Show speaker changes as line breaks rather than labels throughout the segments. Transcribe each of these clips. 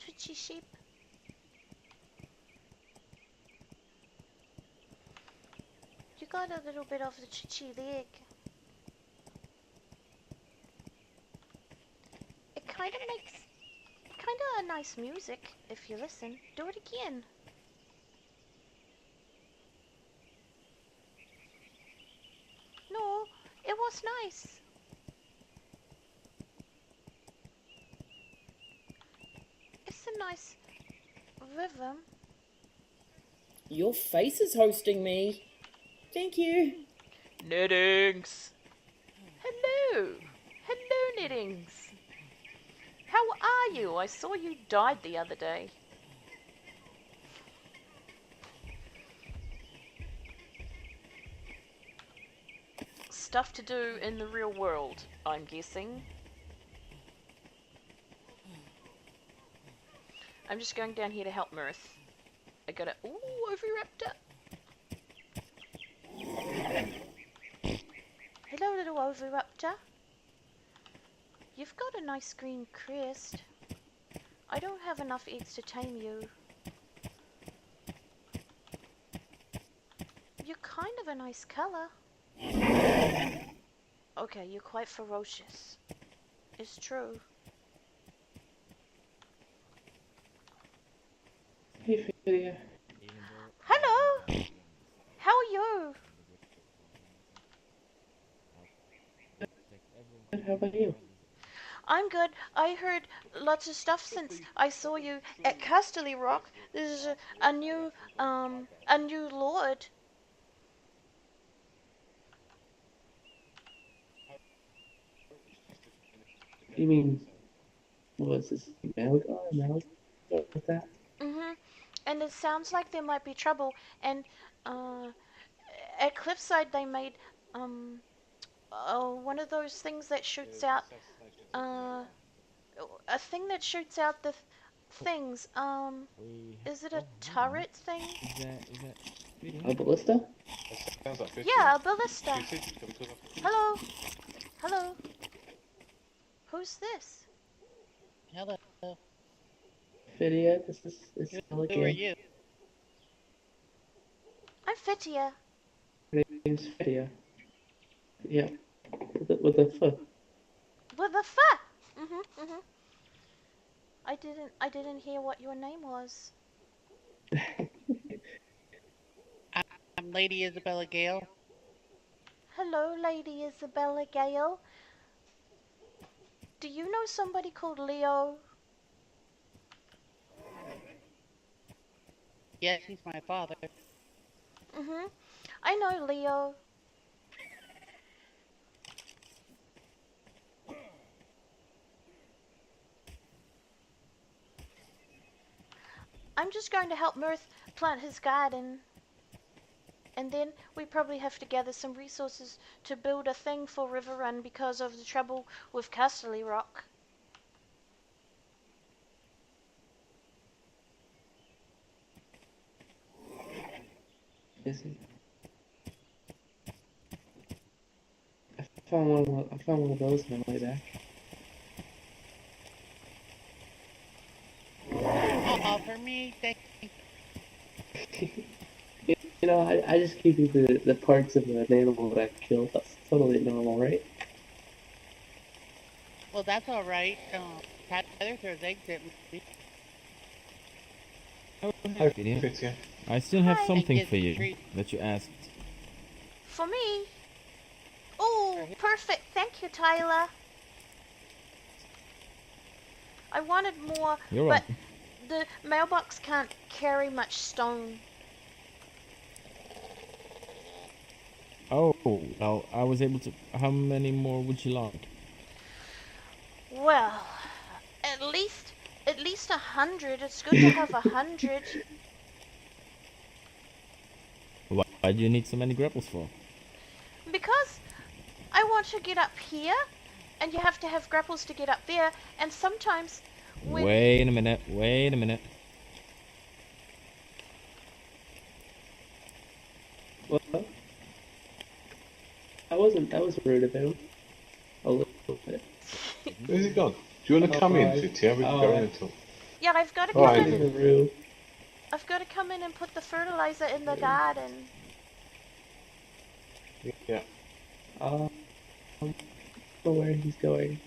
Twitchy sheep. You got a little bit of the twitchy leg. It kind of makes a nice music if you listen. Do it again. No, it was nice. It's a nice rhythm.
Your face is hosting me. Thank you.
Knittings. Hello. Hello, Knittings. How are you? I saw you died the other day. Stuff to do in the real world, I'm guessing. I'm just going down here to help Mirth. I got a... Ooh, Oviraptor! Hello, little Oviraptor. You've got a nice green crest. I don't have enough eggs to tame you. You're kind of a nice colour. Okay, you're quite ferocious. It's true.
Hey, Whitia.
Hello! How are you?
Good, how about you?
I'm good. I heard lots of stuff since I saw you at Casterly Rock. There's a new lord.
You mean, what was this, Malgar? What was that?
And it sounds like there might be trouble. And at Cliffside they made one of those things that shoots out a thing that shoots out the things. Is it a turret thing?
A ballista?
Yeah, a ballista. Hello. Hello. Who's this?
Hello.
Whitia, this is
Who are
again.
you?
I'm Whitia.
Her name's Whitia. Yeah, with the foot.
With a fa. I didn't hear what your name was.
I'm Lady Isabella Gale.
Hello, Lady Isabella Gale. Do you know somebody called Leo?
Yes, he's my father.
I know Leo. I'm just going to help Mirth plant his garden. And then we probably have to gather some resources to build a thing for River Run because of the trouble with Casterly Rock.
Is he? I found one of those on my way back.
For me, thank you.
You know, I just give you the parts of an animal that I've killed. That's totally normal, right?
Well, that's all right. Tyler throws eggs at me.
Oh, hi, Whitia. I still have
Hi.
something for you that you asked.
For me? Oh, perfect. Thank you, Tyler. I wanted more,
You're
but
welcome.
the mailbox can't carry much stone.
Oh, well, I was able to... How many more would you like?
Well, at least 100. It's good to have 100.
Why do you need so many grapples for?
Because I want to get up here, and you have to have grapples to get up there, and sometimes when...
Wait a minute.
What? I was rude about him. A little bit.
Where's he gone? Do you want to come in, Whitia? We can go in and talk.
Yeah, I've got to
He's
come
Right.
in
in.
the room.
I've got to come in and put the fertilizer in the garden.
Yeah.
I don't know where he's going.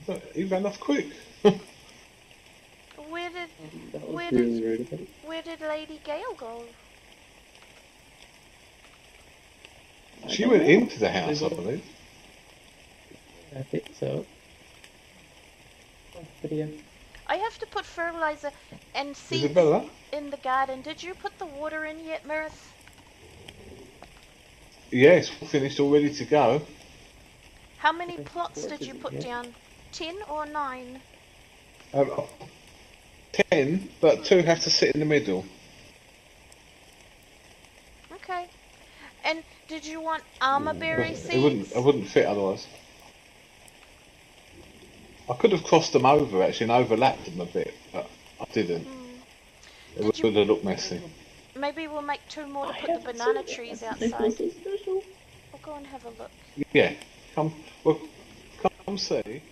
But he ran off quick.
Where did
That was
where
really
did
rude of him.
where did Lady Gale go?
I
She
don't
went
know.
into the
They
house, I
both,
believe.
I think so. But yeah,
I have to put fertilizer and seeds
Isabella?
in the garden. Did you put the water in yet, Mirth?
Yeah, it's finished, all ready to go.
How many
there's
plots did
torches
you
in
put
here.
down? 10 or 9?
10, but 2 have to sit in the middle.
Okay. And did you want armorberry
It
seeds?
wouldn't fit otherwise. I could have crossed them over actually and overlapped them a bit, but I didn't.
Hmm.
It
Did you?
would have looked messy.
Maybe we'll make 2 more to
I
put the
haven't seen
banana
it.
trees
That's what
outside.
so special.
We'll go and have a look.
Yeah, well, come see.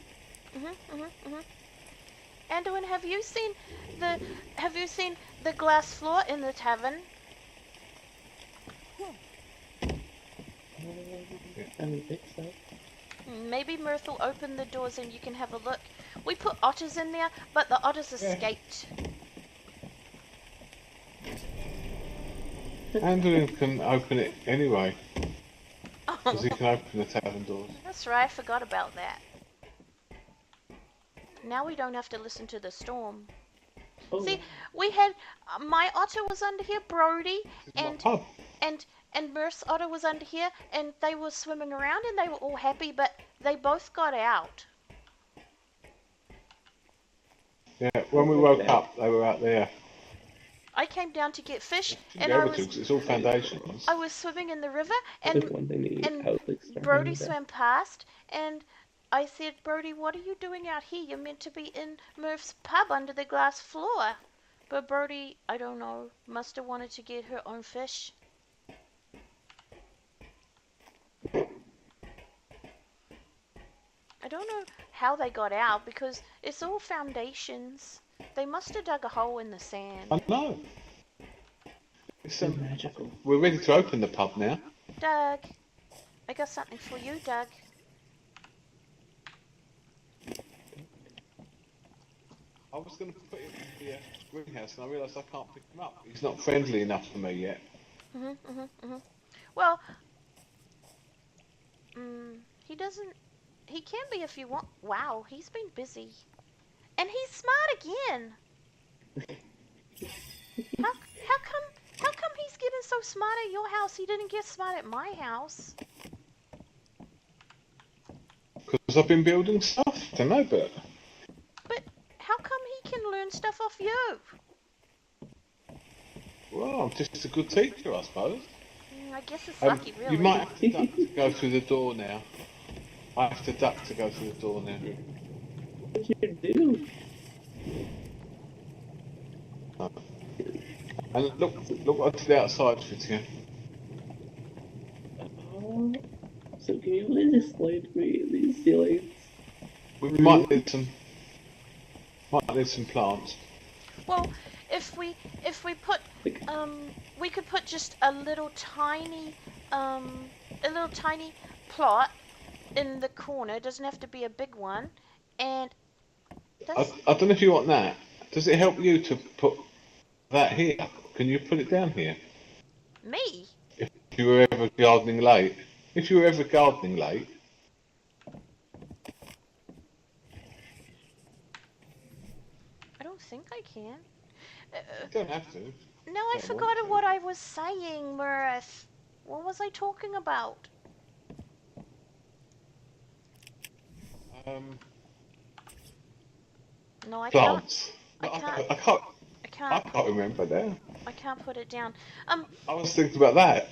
Anduin, have you seen the glass floor in the tavern?
I don't think so.
Maybe Mirth will open the doors and you can have a look. We put otters in there, but the otters escaped.
Andrew can open it anyway, because he
Oh,
can open the tavern doors.
that's right, I forgot about that. Now we don't have to listen to the storm.
Oh,
See, we had my otter was under here, Brody,
This is my
and
pub.
and Mirth's otter was under here, and they were swimming around and they were all happy, but they both got out.
Yeah, when we woke up, they were out there.
I came down to get fish,
Shouldn't
and
be able to, because it's all foundations.
I was swimming in the river,
there's
and
one thing that you
and
totally start
Brody
with.
swam past, and I said, Brody, what are you doing out here? You're meant to be in Murph's pub under the glass floor. But Brody, I don't know, must have wanted to get her own fish. I don't know how they got out because it's all foundations. They must have dug a hole in the sand.
I know. It's,
Magical.
we're ready to open the pub now.
Doug, I got something for you, Doug.
I was going to put him in the greenhouse, and I realised I can't pick him up. He's not friendly enough for me yet.
Well, he doesn't. He can be if you want. Wow, he's been busy, and he's smart again. How come he's getting so smart at your house? He didn't get smart at my house.
Because I've been building stuff. I don't know, but
But how come he can learn stuff off you?
well, I'm just a good teacher, I suppose.
I guess it's lucky, really.
You might have to duck to go through the door now. I have to duck to go through the door now.
What'd you do?
Oh. And look what I did outside, Whitia.
Oh, so can you please explain to me these ceilings?
We might need some plants.
Well, if we put we could put just a little tiny plot in the corner. It doesn't have to be a big one, and that's
I don't know if you want that. Does it help you to put that here? Can you put it down here?
me.
If you were ever gardening late. If you were ever gardening late.
I don't think I can.
You don't have to.
No, I
Don't want
forgot
to.
what I was saying, Mirth. What was I talking about? No, I can't.
Plants.
I can't.
I can't.
I
I
can't.
can't remember now.
I can't put it down.
I was thinking about that.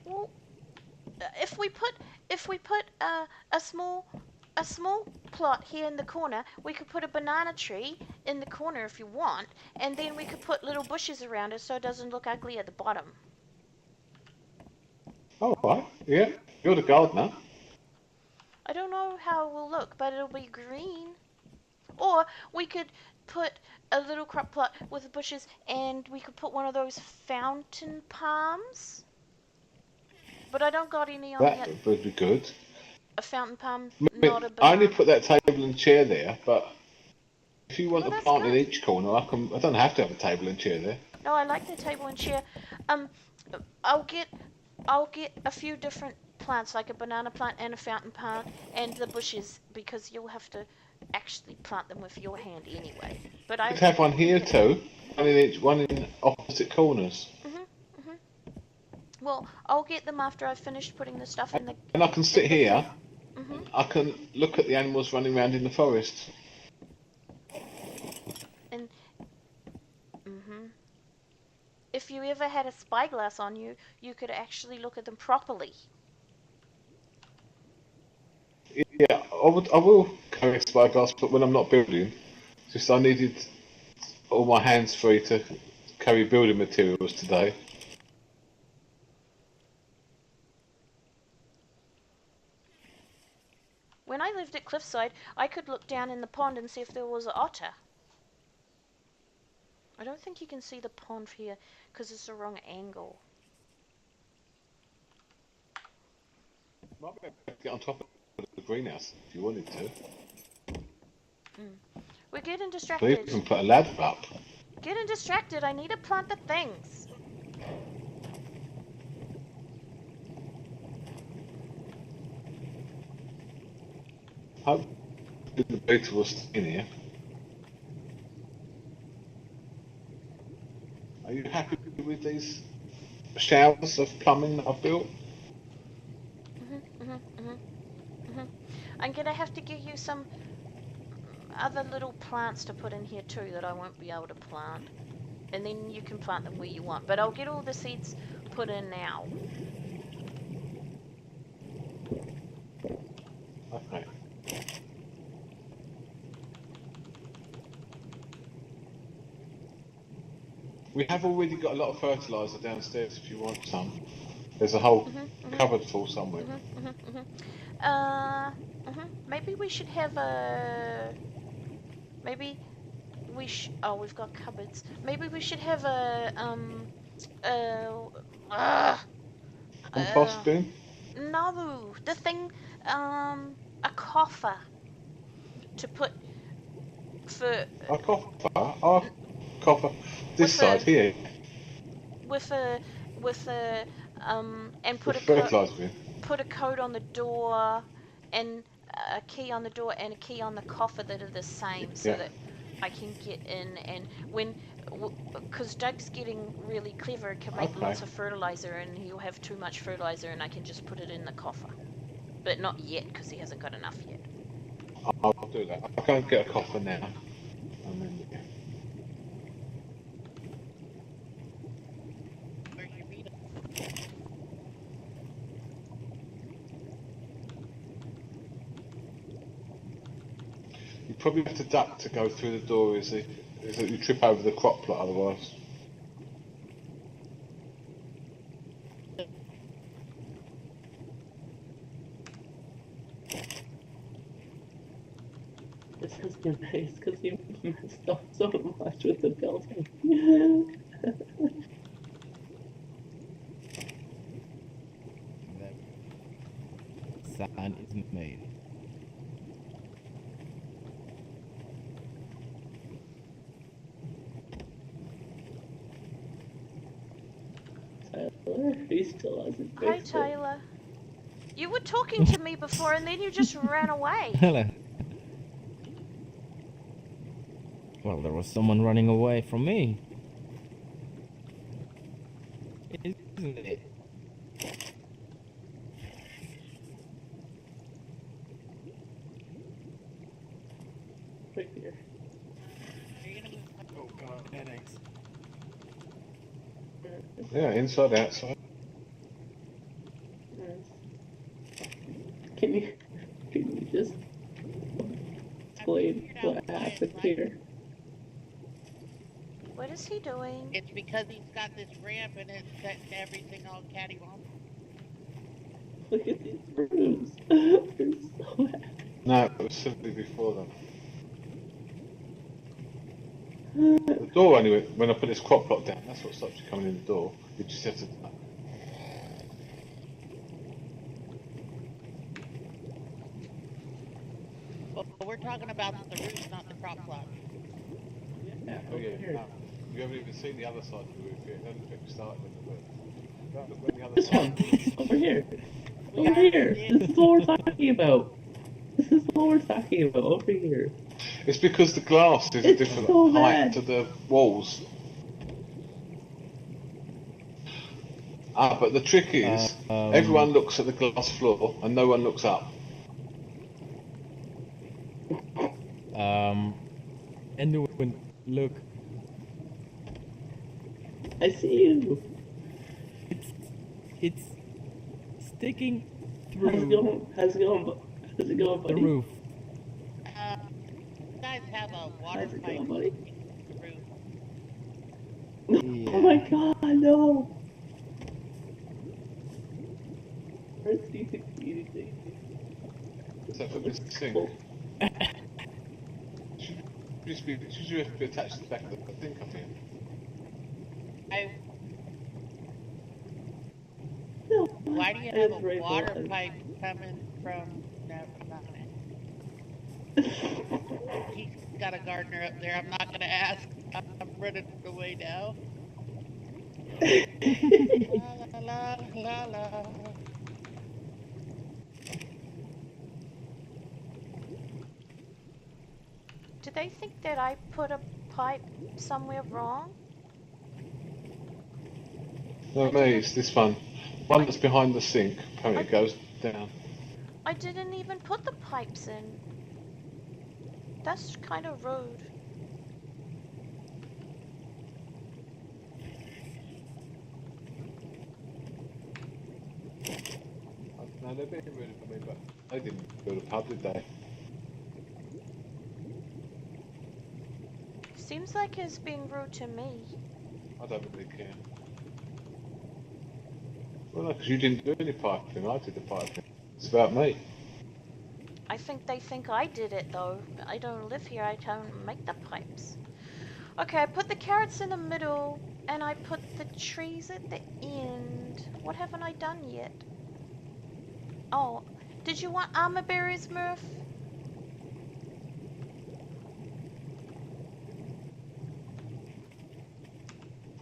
Well, if we put a small plot here in the corner, we could put a banana tree in the corner if you want, and then we could put little bushes around it so it doesn't look ugly at the bottom.
Oh, right. Yeah. You're the gardener.
I don't know how it will look, but it'll be green. Or we could put a little crop plot with bushes, and we could put one of those fountain palms. But I don't got any on me
That
yet.
would be good.
A fountain palm,
I mean,
not a
I only
banana.
put that table and chair there, but if you want
Well,
a
that's
plant in
good.
each corner, I don't have to have a table and chair there.
No, I like the table and chair. Um, I'll get I'll get a few different plants, like a banana plant and a fountain plant, and the bushes, because you'll have to actually plant them with your hand anyway. But
You could have
I
one
can
here
get them.
too, one in each, one in opposite corners,
Mhm, mhm. Well, I'll get them after I've finished putting the stuff
and I can
in
sit
the thing.
here
Mhm.
and I can look at the animals running around in the forest.
And mhm. If you ever had a spyglass on you, you could actually look at them properly.
Yeah, I will carry a spyglass, but when I'm not building, just I needed all my hands free to carry building materials today.
When I lived at Cliffside, I could look down in the pond and see if there was an otter. I don't think you can see the pond here because it's the wrong angle.
Might be able to get on top of the greenhouse if you wanted to.
Mm. We're getting
Or
distracted.
even put a ladder up.
Getting distracted. I need to plant the things.
Hope the beta will stay in here. Are you happy with these showers of plumbing that I've built?
Mhm, mhm, mhm, mhm. I'm gonna have to give you some other little plants to put in here too that I won't be able to plant. And then you can plant them where you want. But I'll get all the seeds put in now.
Okay. We have already got a lot of fertiliser downstairs if you want some. There's a whole
Mhm, mhm,
cupboard full somewhere.
mhm, mhm, mhm. Maybe we should have a. Maybe Oh, we've got cupboards. Maybe we should have uh, uh,
Compost
uh,
bin?
no, the thing, a coffer to put for
A copper? Oh, copper. This
with
side
a
here.
with a with a and
With fertiliser bin.
put a code on the door and a key on the door and a key on the coffer that are the same, so
Yeah.
that I can get in. And when because Doug's getting really clever and can make
Okay.
lots of fertilizer, and he'll have too much fertilizer and I can just put it in the coffer, but not yet because he hasn't got enough yet.
I'll do that. I'll go and get a copper now. And then, yeah.
Where's your meat?
You probably have to duck to go through the door, is it? Is that you trip over the crop plot otherwise?
This has been nice because you messed up so much with the building.
The sign is made.
Tyler, he still hasn't
Hi,
fixed it.
Tyler. You were talking to me before and then you just ran away.
Hello. Well, there was someone running away from me. Isn't it?
Right here.
Are you gonna move?
Oh god, headaches.
Yeah, inside, outside.
Can you just
I
explain
figured out
what
why it's
happened
like
here?
What is he doing?
it's because he's got this ramp and it's setting everything all cattywampus.
Look at these rooms. They're so happy.
No, it was simply before that. The door only went when I put this crop plot down. That's what stops you coming in the door. You just have to.
Well, we're talking about the roof, not the crop plot.
Yeah,
Oh
over
yeah.
here.
No, you haven't even seen the other side of the roof yet. It hasn't been started on the roof. Right, look where the other
This
side.
one, over here.
We
Over
already
here.
did.
This is what we're talking about. This is what we're talking about. Over here.
It's because the glass is a
It's
different
so
height
bad.
to the walls. Ah, but the trick is, everyone looks at the glass floor and no one looks up.
Anyone, look,
I see you.
it's sticking
How's it
through
going? How's it going? How's it going,
the
buddy?
roof.
You guys have a water
How's it
pipe
going, buddy?
in the roof.
Oh my
Yeah.
god, no! Where's D60?
So for this sink, should you be attached to the back of the sink up here?
No.
Why do you
I
have
just
a
raised
water
the-
pipe coming from? No, I'm not gonna. He's got a gardener up there. I'm not gonna ask. I'm running away now. La la la la la.
Do they think that I put a pipe somewhere wrong?
No, me, it's this one. One that's behind the sink, apparently it goes down.
I didn't even put the pipes in. That's kind of rude.
No, they're being rude for me, but they didn't build a pub, did they?
Seems like it's being rude to me.
I don't really care. Well, no, because you didn't do any piping, I did the piping. It's about me.
I think they think I did it though. I don't live here, I don't make the pipes. Okay, I put the carrots in the middle and I put the trees at the end. What haven't I done yet? Oh, did you want armor berries, Murph?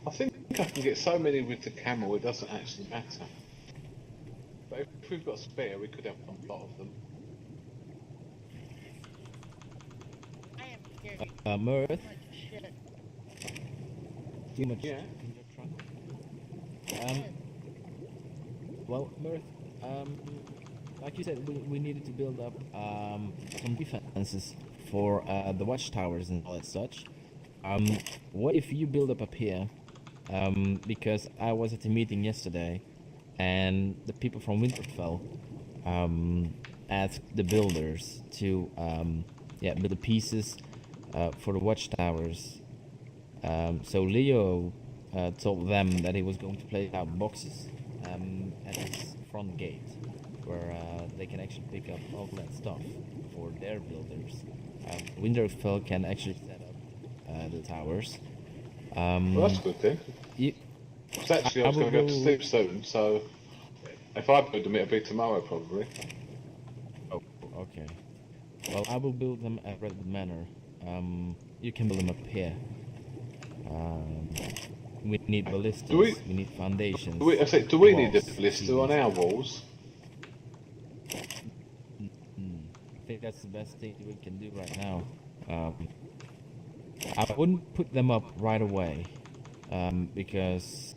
I think I can get so many with the camel, it doesn't actually matter. But if we've got spare, we could have a lot of them.
I am carrying
Mirth,
too much shit.
too much
Yeah.
in your trunk. Well, Mirth, like you said, we needed to build up some defenses for the watchtowers and all that such. What if you build up here? Because I was at the meeting yesterday, and the people from Winterfell asked the builders to build the pieces for the watchtowers. So Leo told them that he was going to place out boxes at his front gate, where they can actually pick up all that stuff for their builders. Winterfell can actually set up the towers.
Well, that's a good thing.
You,
Because actually I was
I
going to go to
will-
sleep soon, so if I build them, it'll be tomorrow probably.
Oh, okay. Well, I will build them at Redwood Manor. You can build them up here. We need ballistas.
we-
We need foundations.
Do we need a
walls,
blister on our walls?
I think that's the best thing we can do right now. I wouldn't put them up right away, because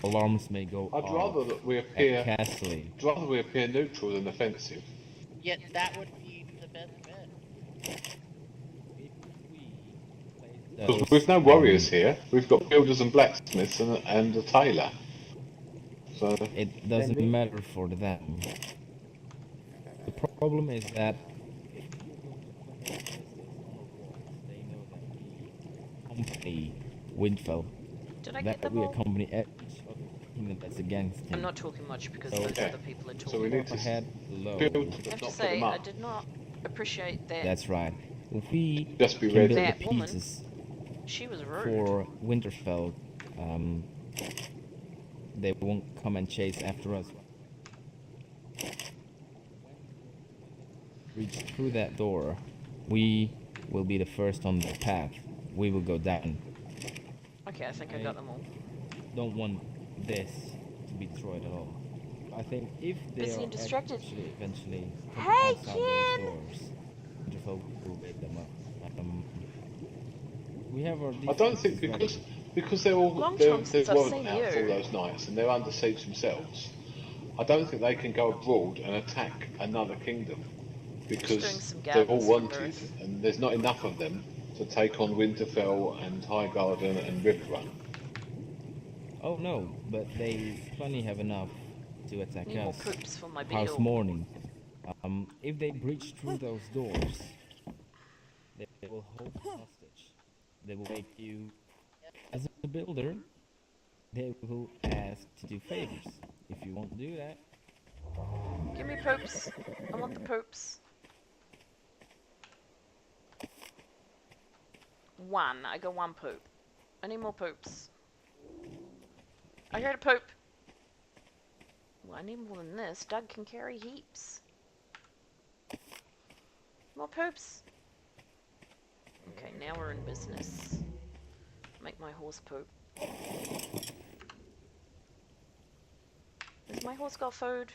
alarms may go
I'd
off
rather that we
at
appear.
Castle.
I'd rather we appear neutral than offensive.
Yet that would be the best bet.
Because we've no warriors here. We've got builders and blacksmiths and a tailor. So
It doesn't matter for them. The problem is that they know that we accompany Windfell,
Did I get
that
them
we
all?
accompany each other kingdom that's against him.
I'm not talking much because
So-
those
Okay.
other people are
So we
talking.
need to
Ahead low.
build
I
but
have to
not put
say,
them
I
up.
did not appreciate that.
That's right. If we
Just be
can
ready.
build
That
the
woman.
pieces,
She was rude.
for Winterfell, they won't come and chase after us. Reach through that door, we will be the first on the path. We will go down.
Okay, I think I got them all.
Don't want this to be destroyed at all. I think if they
Busy
are
and distracted.
actually eventually from
Hey,
outside those
Ken!
doors, Winterfell will wake them up. We have our
I don't think
defenses ready.
because they're all
Long
they're,
time
they
since I've
weren't
seen
out for all
you.
those nights and they're under siege themselves. I don't think they can go abroad and attack another kingdom
Just doing
because
some
they're all
gardens for
wanted
Mirth.
and there's not enough of them to take on Winterfell and Highgarden and Riverrun.
Oh no, but they plenty have enough to attack
Need more
us.
poops for my
House
beetle.
Morning. If they breach through those doors, they will hold you hostage. They will make you, as a builder, they will ask to do favors. If you won't do that,
Give me poops. I want the poops. 1. I got 1 poop. I need more poops. I heard a poop. Well, I need more than this. Doug can carry heaps. More poops. Okay, now we're in business. Make my horse poop. Has my horse got food?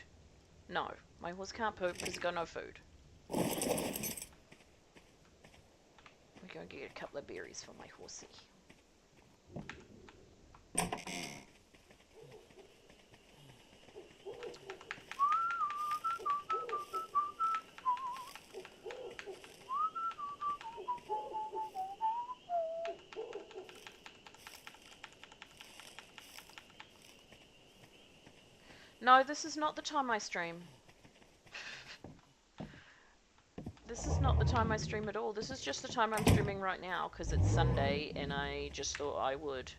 No, my horse can't poop because it's got no food. We're going to get a couple of berries for my horsey. No, this is not the time I stream. This is not the time I stream at all. This is just the time I'm streaming right now because it's Sunday and I just thought I would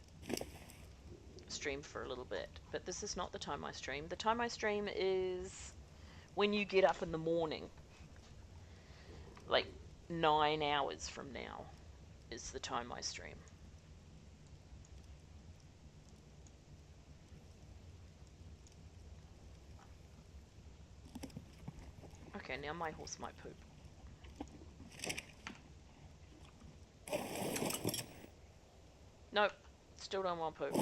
stream for a little bit. But this is not the time I stream. The time I stream is when you get up in the morning. Like 9 hours from now is the time I stream. Okay, now my horse might poop. Nope, still don't want poop.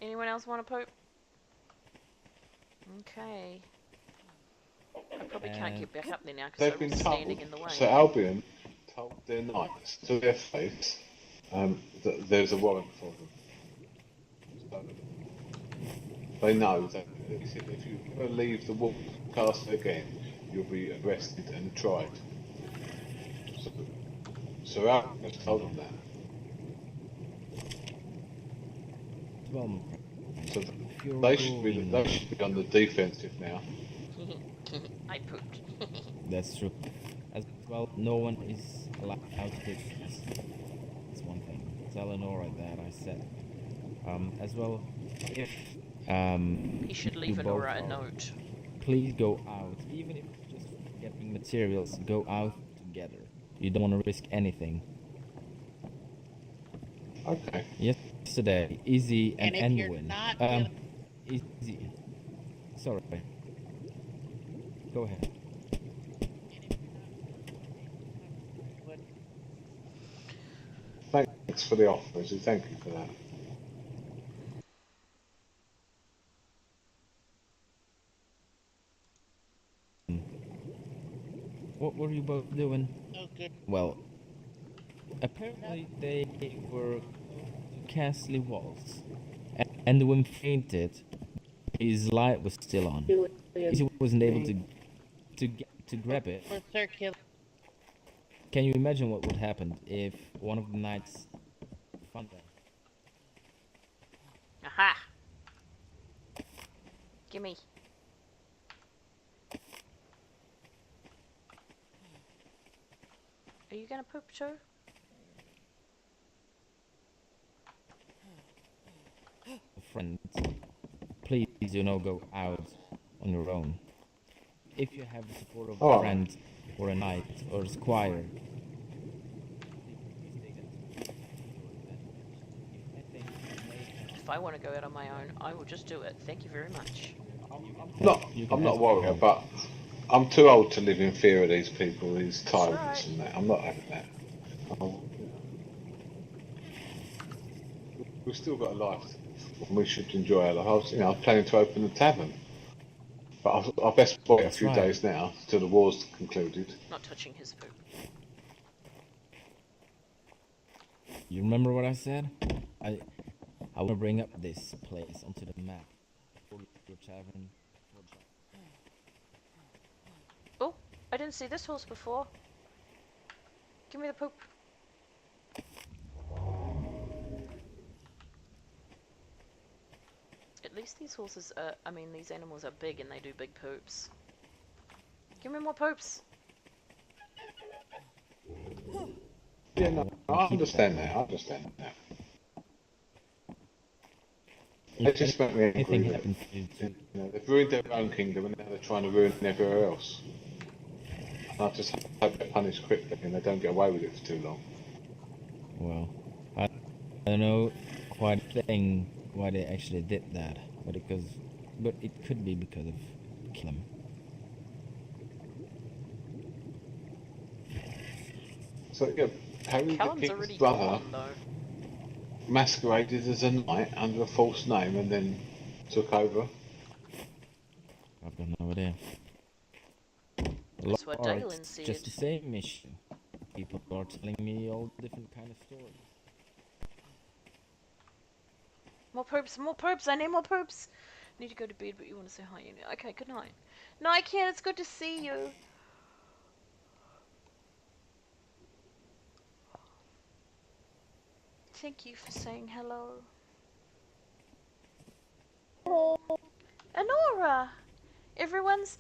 Anyone else want to poop? Okay. I probably can't get back up there now because
They've
they're
been
all
told,
standing in the way.
so Albion told their knights to their face that there's a warrant for them. So they know that if you ever leave the wolf castle again, you'll be arrested and tried. So Albion has told them that.
well,
So
if you're
they
going,
should be on the defensive now.
I pooped.
that's true. As well, no one is allowed to take this. That's one thing. Tell Lenora that I said. As well, if
He should
you
leave
both
Honora a
are,
note.
please go out, even if it's just getting materials. Go out together. You don't want to risk anything.
Okay.
Yesterday, Izzy and
And if you're
Enwin.
not dealing-
Izzy. Sorry. Go ahead.
What-
Thanks for the offer, Izzy. Thank you for that.
What were you both doing?
Oh, good.
Well, apparently they were Castle walls, and when fainted, his light was still on. He wasn't able to grab it.
For circular.
Can you imagine what would happen if one of the knights found them?
Aha! Gimme. Are you gonna poop too?
Friends, please do not go out on your own. If you have the support of a
Oh.
friend or a knight or a squire, please take
if I want to go out on my own, I will just do it. Thank you very much.
You can
I'm not
ask
a
for
warrior,
help.
but I'm too old to live in fear of these people, these
That's
tyrants
right.
and that. I'm not having that. Oh, we've still got a life to live, and we should enjoy our life. I was planning to open a tavern, but I'll best wait a
That's
few
right.
days now till the war's concluded.
Not touching his poop.
You remember what I said? I want to bring up this place onto the map. Your tavern.
Oh, I didn't see this horse before. Give me the poop. At least these horses are, these animals are big and they do big poops. Give me more poops.
Yeah, no,
I
I
keep it
understand
that
that.
way.
I understand that. It
If
just makes me
anything
angry that
happens to
they've ruined their own kingdom and now they're trying to ruin everywhere else. And I just hope they're punished quickly and they don't get away with it for too long.
well, I don't know quite a thing why they actually did that, but it could be because of Kim.
So yeah, Harry the
Callum's
King's
already
brother
gone though.
masqueraded as a knight under a false name and then took over.
I've got no idea.
That's what
Or
Dalen
it's
said.
just the same issue. People are telling me all different kind of stories.
More poops, more poops. I need more poops. Need to go to bed, but you want to say hi. Okay, good night. No, I can't. It's good to see you. Thank you for saying hello. Anora! Everyone's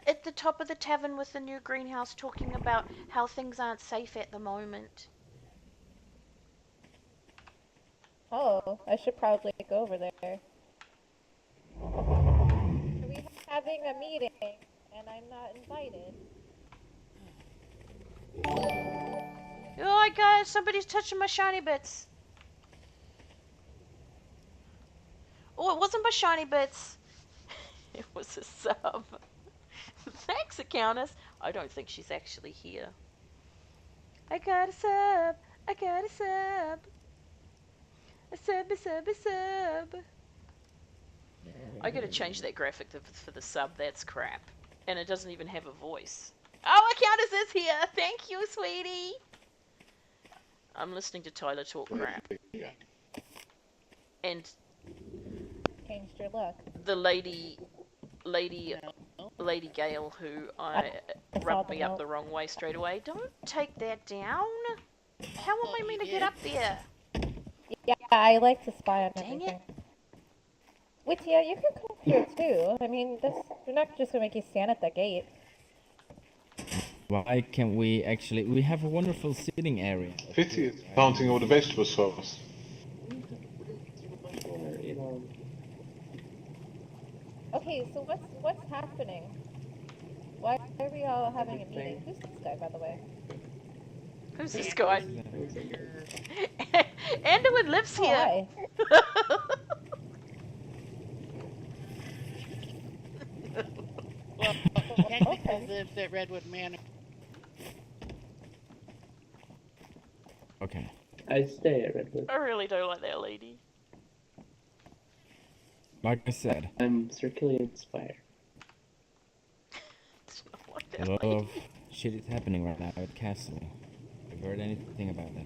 at the top of the tavern with the new greenhouse talking about how things aren't safe at the moment.
Oh, I should probably go over there. Are we having a meeting and I'm not invited?
Oh, guys, somebody's touching my shiny bits. Oh, it wasn't my shiny bits. It was a sub. Thanks, Countess. I don't think she's actually here. I got a sub. I got a sub. A sub, a sub, a sub. I gotta change that graphic for the sub. That's crap. And it doesn't even have a voice. Oh, a Countess is here. Thank you, sweetie. I'm listening to Tyler talk crap.
Yeah.
And
Changed your look.
the lady
No.
Gale, who
I saw
rubbed
the
me up
note.
the wrong way straight away. Don't take that down. How am I
Oh,
meant to
you
get
did?
up there?
Yeah, I like to spy on
Dang
everything.
it.
Whitia, you can come here too. I mean, they're not just gonna make you stand at the gate.
Why can't we actually? We have a wonderful sitting area.
Pity is planting all the vegetables for us.
Or,
Okay, so what's happening? Why are we all having a meeting?
Everything.
Who's this guy, by the way?
Who's this guy?
You're-
Anduin lives
Oh,
here.
hi.
Well, technically lives at Redwood Manor.
Okay.
I stay at Redwood.
I really don't like that lady.
Like I said,
I'm Sir Killian's spire.
It's not like
a
that
lot
lady.
of shit is happening right now at Castle. Have you heard anything about that?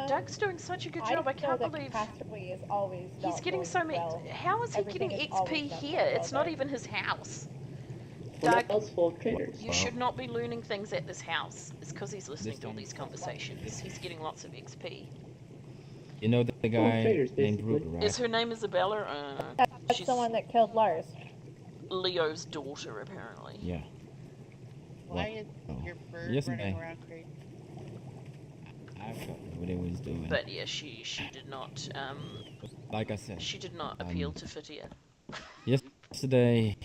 Doug's doing such a good
I
job. I
know
can't
that
believe
Castaway is always
he's
not
getting
going
so many.
well.
How is he
Everything
getting
is always
XP
not
here?
going well
It's not
there.
even his house.
Well,
Doug,
now it's full of traders.
you should not be learning things at this house. It's because he's listening
This
to all
time
these
it's-
conversations. He's getting lots of XP.
You know the
Full of
guy
traders,
named
basically.
Ruger, right?
Is her name Isabella?
That's
She's
the one that killed Lars.
Leo's daughter, apparently.
Yeah.
Why is
Oh.
your bird
Yesterday.
running around crazy?
I forgot what he was doing.
But yeah, she did not
Like I said,
appeal to Whitia.
yesterday,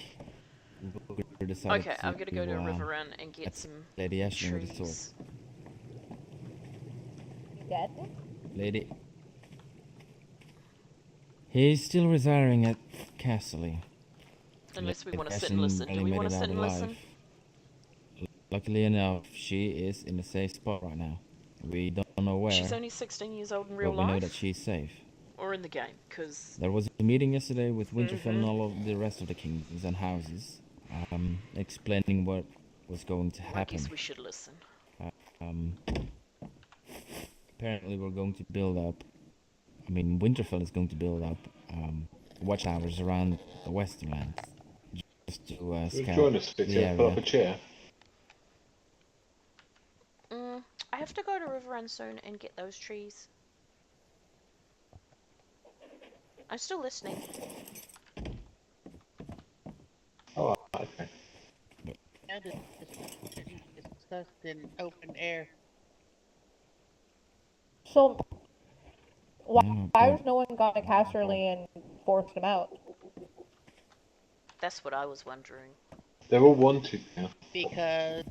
Ruger decided
Okay, I'm gonna go to River Run and get
that's
some
Lady Ashley with the sword.
trees.
You dead?
Lady He's still residing at Castle.
Unless we want to sit
Cassie
and listen. Do
barely
we
made
want to
it
sit
out
and listen?
alive. Luckily enough, she is in a safe spot right now. We don't know where,
She's only 16 years old in
but
real
we know
life?
that she's safe.
Or in the game, because...
There was a meeting yesterday with Winterfell and all of the rest of the kingdoms and houses, explaining what was going to
I
happen.
guess we should listen.
Apparently we're going to build up, Winterfell is going to build up watchtowers around the Westerlands, just to scout
Join us,
the
Whitia. Pull up a
area.
chair.
I have to go to Riverrun soon and get those trees. I'm still listening.
Oh, okay.
And this should be discussed in open air.
So, why
Yeah,
was no one got to Casterly and forced him out?
That's what I was wondering.
They're all wanted now.
Because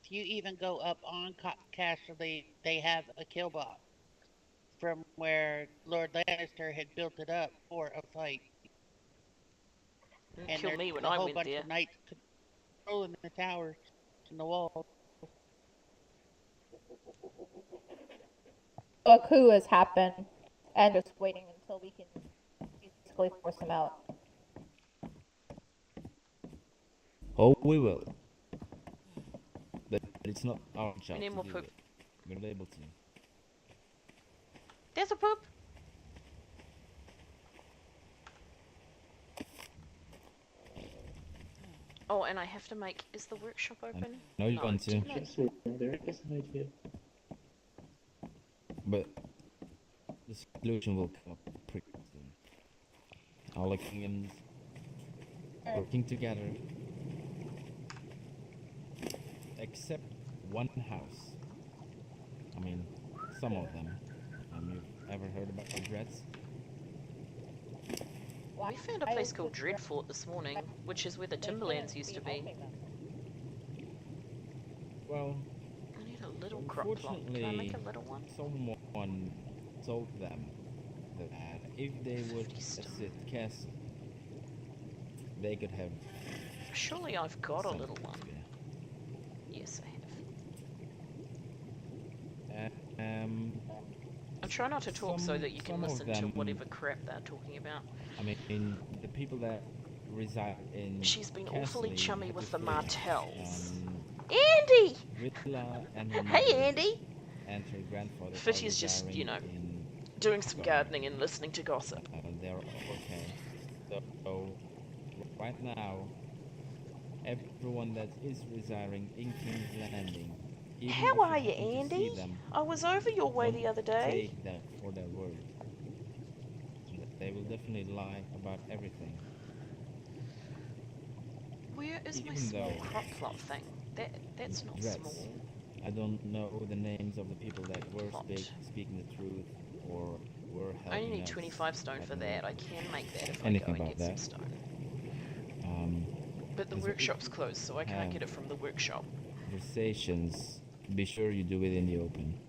if you even go up on Casterly, they have a kill box from where Lord Lannister had built it up for a fight. And
Kill
there's
me when
a
I
whole
went
bunch
there.
of knights controlling the towers and the walls.
So a coup has happened, and just waiting until we can basically force him out.
Oh, we will. But it's not our job
need
to
more
do
poop.
it. We're not able to.
There's a poop! Oh, and I have to make... Is the workshop open?
No, you want to.
didn't I?
Trust me, there is an idea.
But the solution will come up pretty soon. All the kingdoms working together, except one house. Some of them. You've ever heard about the Dreads?
We found a place called Dreadfort this morning, which is where the Timberlands used to be.
Well,
I need a little crop plot. Can I make a little one?
someone told them that if they would
50 stone.
assist Castle, they could have
Surely I've got a
some
little one.
atmosphere.
Yes, I have. I'm trying not to talk so that you can
some of
listen to
them-
whatever crap they're talking about.
The people that reside in
She's been awfully
Castle
chummy
have
with the
to
Martells.
flee,
Andy!
Whitla and her
Hey,
mother
Andy!
and her grandfather are
Fitty's just,
retiring
you know,
in
doing some gardening and listening to gossip.
they're okay. So right now, everyone that is residing in King's Landing, even
How
if
are
you
you,
happen to
Andy?
see them,
I was over your way
don't
the other day.
take them for their word. They will definitely lie about everything.
Where is my
Even
small
though
crop plot thing? That's not
Dreads.
small.
I don't know the names of the people that were
Plot.
speaking the truth or were helping
I only need
us.
25 stone
I
for
don't
that.
know
I can make that if I
anything
go and
about
get some
that.
stone. But the
Because
workshop's closed, so I can't
have
get it from the workshop.
Conversations, be sure you do it in the open.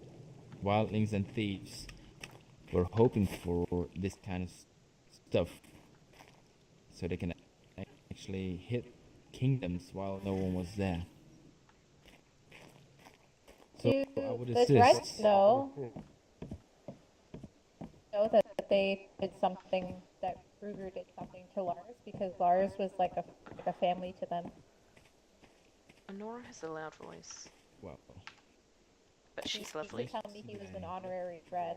Wildlings and thieves were hoping for this kind of stuff so they can actually hit kingdoms while no one was there. So
Do
I would
the
assist.
Dreads know that they did something, that Ruger did something to Lars, because Lars was like a family to them.
Honora has a loud voice,
Well,
but she's
He used
lovely.
to tell me he was an honorary Dread.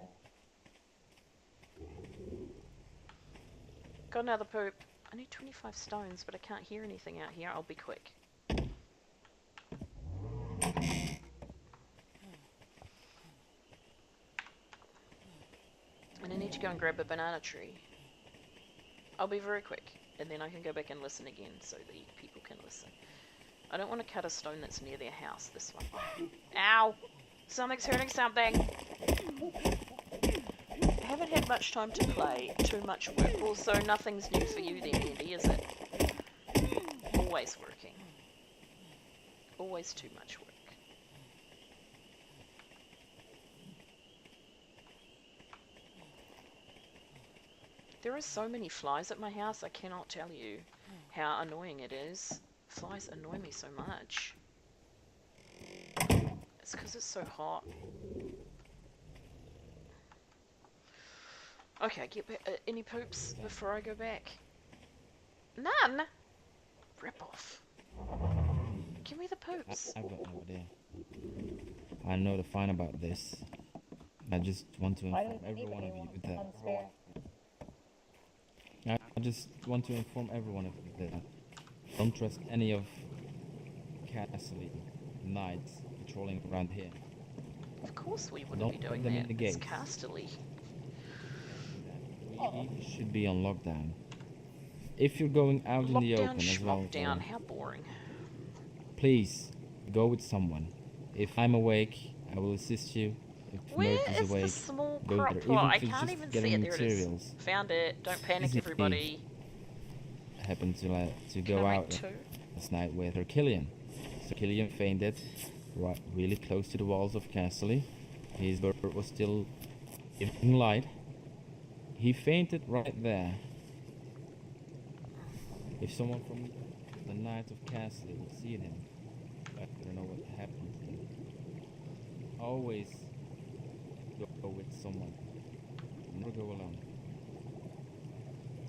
Got another poop. I need 25 stones, but I can't hear anything out here. I'll be quick. And I need to go and grab a banana tree. I'll be very quick, and then I can go back and listen again so the people can listen. I don't want to cut a stone that's near their house, this one. Ow! Something's hurting something! I haven't had much time to play, too much work. Also, nothing's new for you then, Andy, is it? Always working. Always too much work.
There are so many flies at my house, I cannot tell you how annoying it is. Flies annoy me so much. It's because it's so hot. Okay, get back. Any poops before I go back? None? Rip off. Give me the poops.
I've got no idea. I know the fine about this. I just want to
Why
inform
don't
every one of you that.
one spare?
I just want to inform everyone of you that don't trust any of Castle knights patrolling around here.
Of course we wouldn't
Don't
be
put
doing
them
that.
in the
It's
gates.
Casterly.
We should be on lockdown. If you're going out in the
Lockdown,
open as well,
schmockdown. How boring.
please go with someone. If I'm awake, I will assist you. If
Where
Mert is
is the
awake,
small
go
prop
there.
plot?
Even
I
if it's
can't
just
even see
getting
it. There it is.
materials.
Found it. Don't panic,
Easy.
everybody.
Happened to
Can
go
I
out
make two?
last night with her Killian. So Killian fainted really close to the walls of Castle. His bird was still giving light. He fainted right there. If someone from the Knight of Castle would see him, I don't know what happened to him. Always go with someone. Never go alone.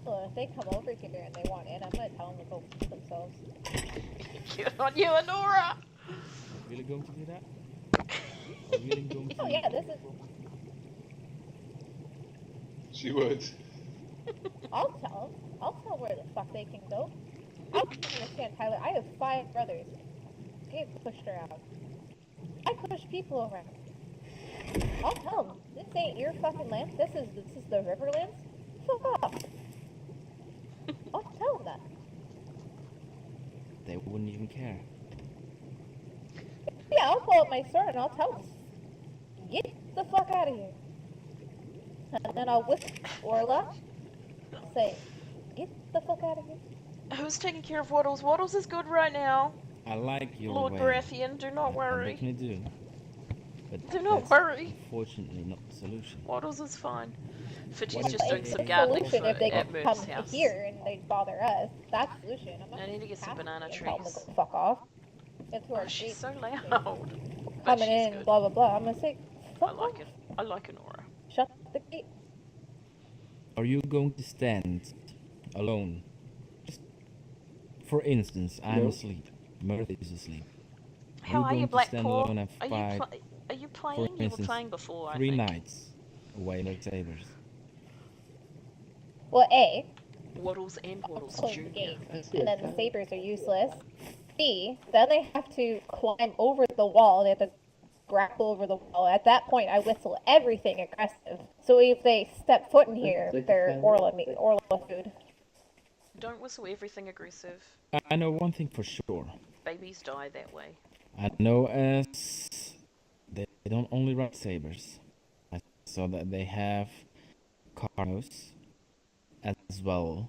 Well, if they come over here and they want in, I'm gonna tell them to go f themselves.
Good on you, Anora!
Really going to do that? Are we really going to?
Oh yeah, this is.
She would.
I'll tell them. I'll tell where the fuck they can go. I don't understand, Tyler. I have 5 brothers. They pushed around. I push people around. I'll tell them. This ain't your fucking land. This is the Riverlands. Fuck off. I'll tell them that.
They wouldn't even care.
Yeah, I'll pull up my sword and I'll tell them. Get the fuck out of here. And then I'll whip Orla. Say, get the fuck out of here.
Who's taking care of Waddles? Waddles is good right now.
I like your
Lord
way.
Baratheon, do not
I
worry.
definitely do. But
Do not
that's
worry.
unfortunately not the solution.
Waddles is fine. Fitchy's
What
just
is
doing
the
some gardening
solution
for,
if they
at
come
Murph's house.
here and they bother us. That's the solution. I'm not
I need to get some
gonna
banana
tell them to
trees.
go fuck off. Into our
Oh, she's
streets.
so loud. But
Coming
she's
in,
good.
blah blah blah. I'm gonna say, fuck
I like
off.
it. I like Anora.
Shut the gate.
Are you going to stand alone? Just for instance, I'm
No.
asleep. Mirth is asleep.
How are you,
going to stand
Blackpaw?
alone and fight,
Are you
for
playing? You were
instance,
playing before, I
3
think.
nights away with sabers?
Well, A,
Waddles and Waddles
close the
Jr.
gate,
I see
and
a
then the
cat.
sabers are useless. B, then they have to climb over the wall. They have to grapple over the wall. At that point, I whistle everything aggressive. So if they step foot in here,
Like
they're
kind of-
Orla food.
Don't whistle everything aggressive.
I know one thing for sure.
Babies die that way.
I know as they don't only ride sabers. I saw that they have Carnos as well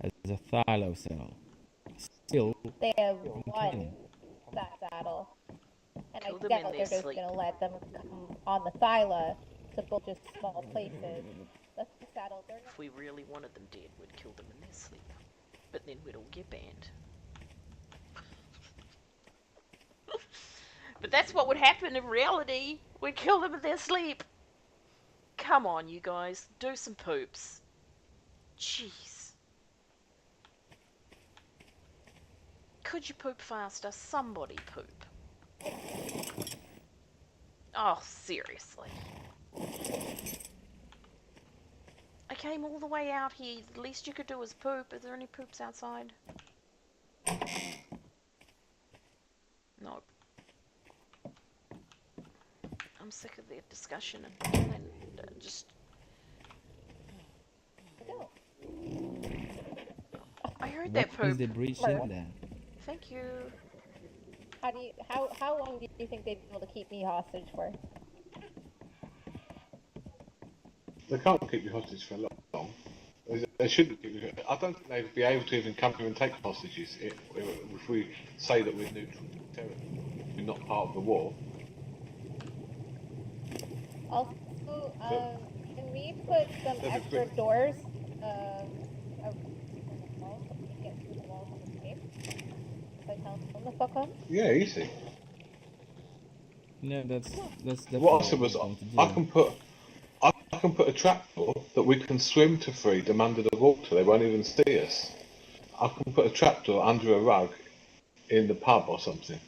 as a Thylo cell. Still,
They have
from
one
Canaan.
that saddle. And
Kill
I
them
doubt
in
they're
their
just
sleep.
gonna let them come on the Thyla to build just small places. The saddle, they're
If we really wanted them dead, we'd kill them in their sleep. But then we'd all get banned. But that's what would happen in reality. We'd kill them in their sleep. Come on, you guys. Do some poops. Jeez. Could you poop faster? Somebody poop. Oh, seriously. I came all the way out here. The least you could do is poop. Is there any poops outside? Nope. I'm sick of their discussion and just.
go.
I heard
what
that
is
poop.
the breach
Murder.
in there?
Thank you.
How long do you think they'd be able to keep me hostage for?
They can't keep you hostage for long. They shouldn't keep you. I don't think they'd be able to even come here and take hostages if we say that we're neutral territory. We're not part of the war.
Also, can we put some
That'd be
extra
great.
doors I tell him to fuck off?
Yeah, easy.
No, that's definitely
What I
what
said
we're
was,
going to
I
do.
can put I can put a trapdoor that we can swim to freedom under the water. They won't even see us. I can put a trapdoor under a rug in the pub or something,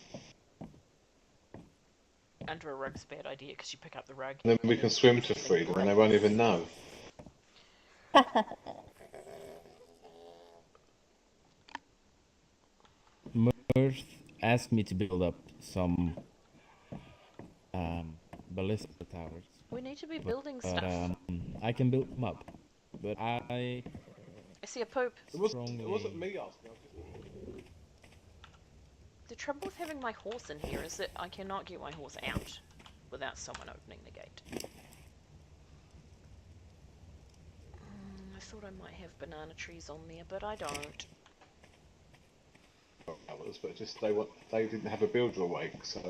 Under a rug's a bad idea because you pick up the rug
and then we
and
can
then
swim to
everything
freedom, and they won't
breaks.
even know.
Mirth asked me to build up some ballista towers,
We need to be
but
building stuff.
I can build them up. But I
I see a poop.
It wasn't
strongly.
me asking.
The trouble with having my horse in here is that I cannot get my horse out without someone opening the gate. I thought I might have banana trees on there, but I don't.
Hours, but just they didn't have a builder awake, so.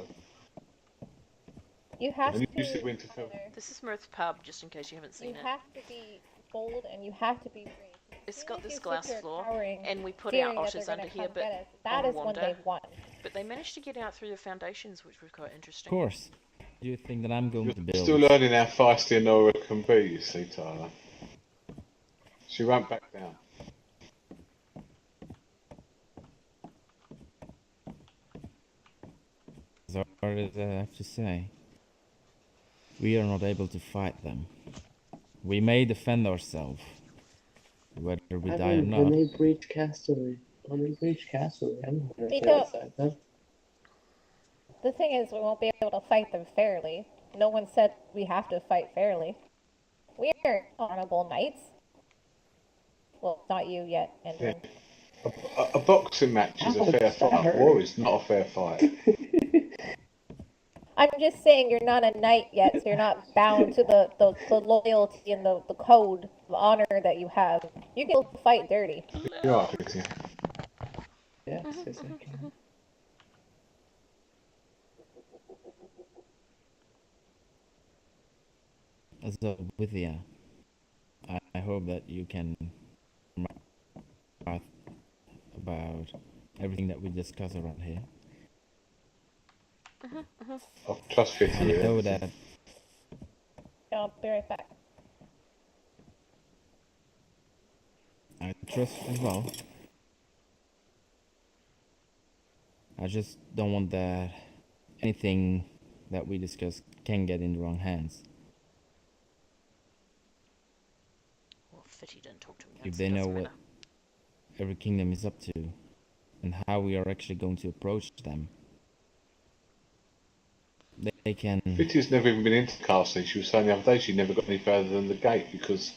You have
And
to,
you said Winterfell.
Tyler,
This is Mirth's pub, just in case you haven't
you
seen it.
have to be bold and you have to be brave. As
It's
soon
got
as
this
you sit
glass
here
floor,
cowering,
and we put our
fearing that
otters
they're
under
gonna
here,
come get
but
us, that
on
is when
Wanda.
they've won.
But they managed to get out through the foundations, which was quite
Of
interesting.
course, do you think that I'm going
You're
to build?
still learning how feisty Nora can be, you see, Tyler. She won't back down.
As hard as I have to say, we are not able to fight them. We may defend ourselves, whether we
I
die or
mean,
not.
when they breach Castle, I'm not gonna
They
say
don't-
outside that.
The thing is, we won't be able to fight them fairly. No one said we have to fight fairly. We are honorable knights. Well, not you yet, Andrew.
A boxing match is a fair fight. War is not a fair fight.
I'm just saying you're not a knight yet, so you're not bound to the loyalty and the code of honor that you have. You can fight dirty.
You are, Vicky.
Yes, yes, I can.
So, Whitia, I hope that you can write about everything that we discuss around here.
I trust Vicky.
I know that
I'll be right back.
I trust as well. I just don't want that anything that we discuss can get in the wrong hands.
Well, Fitty didn't talk to me.
If
so
they
it
know
doesn't
what
matter.
every kingdom is up to and how we are actually going to approach them, they can.
Vicky's never even been into Castle. She was saying the other day she never got any further than the gate because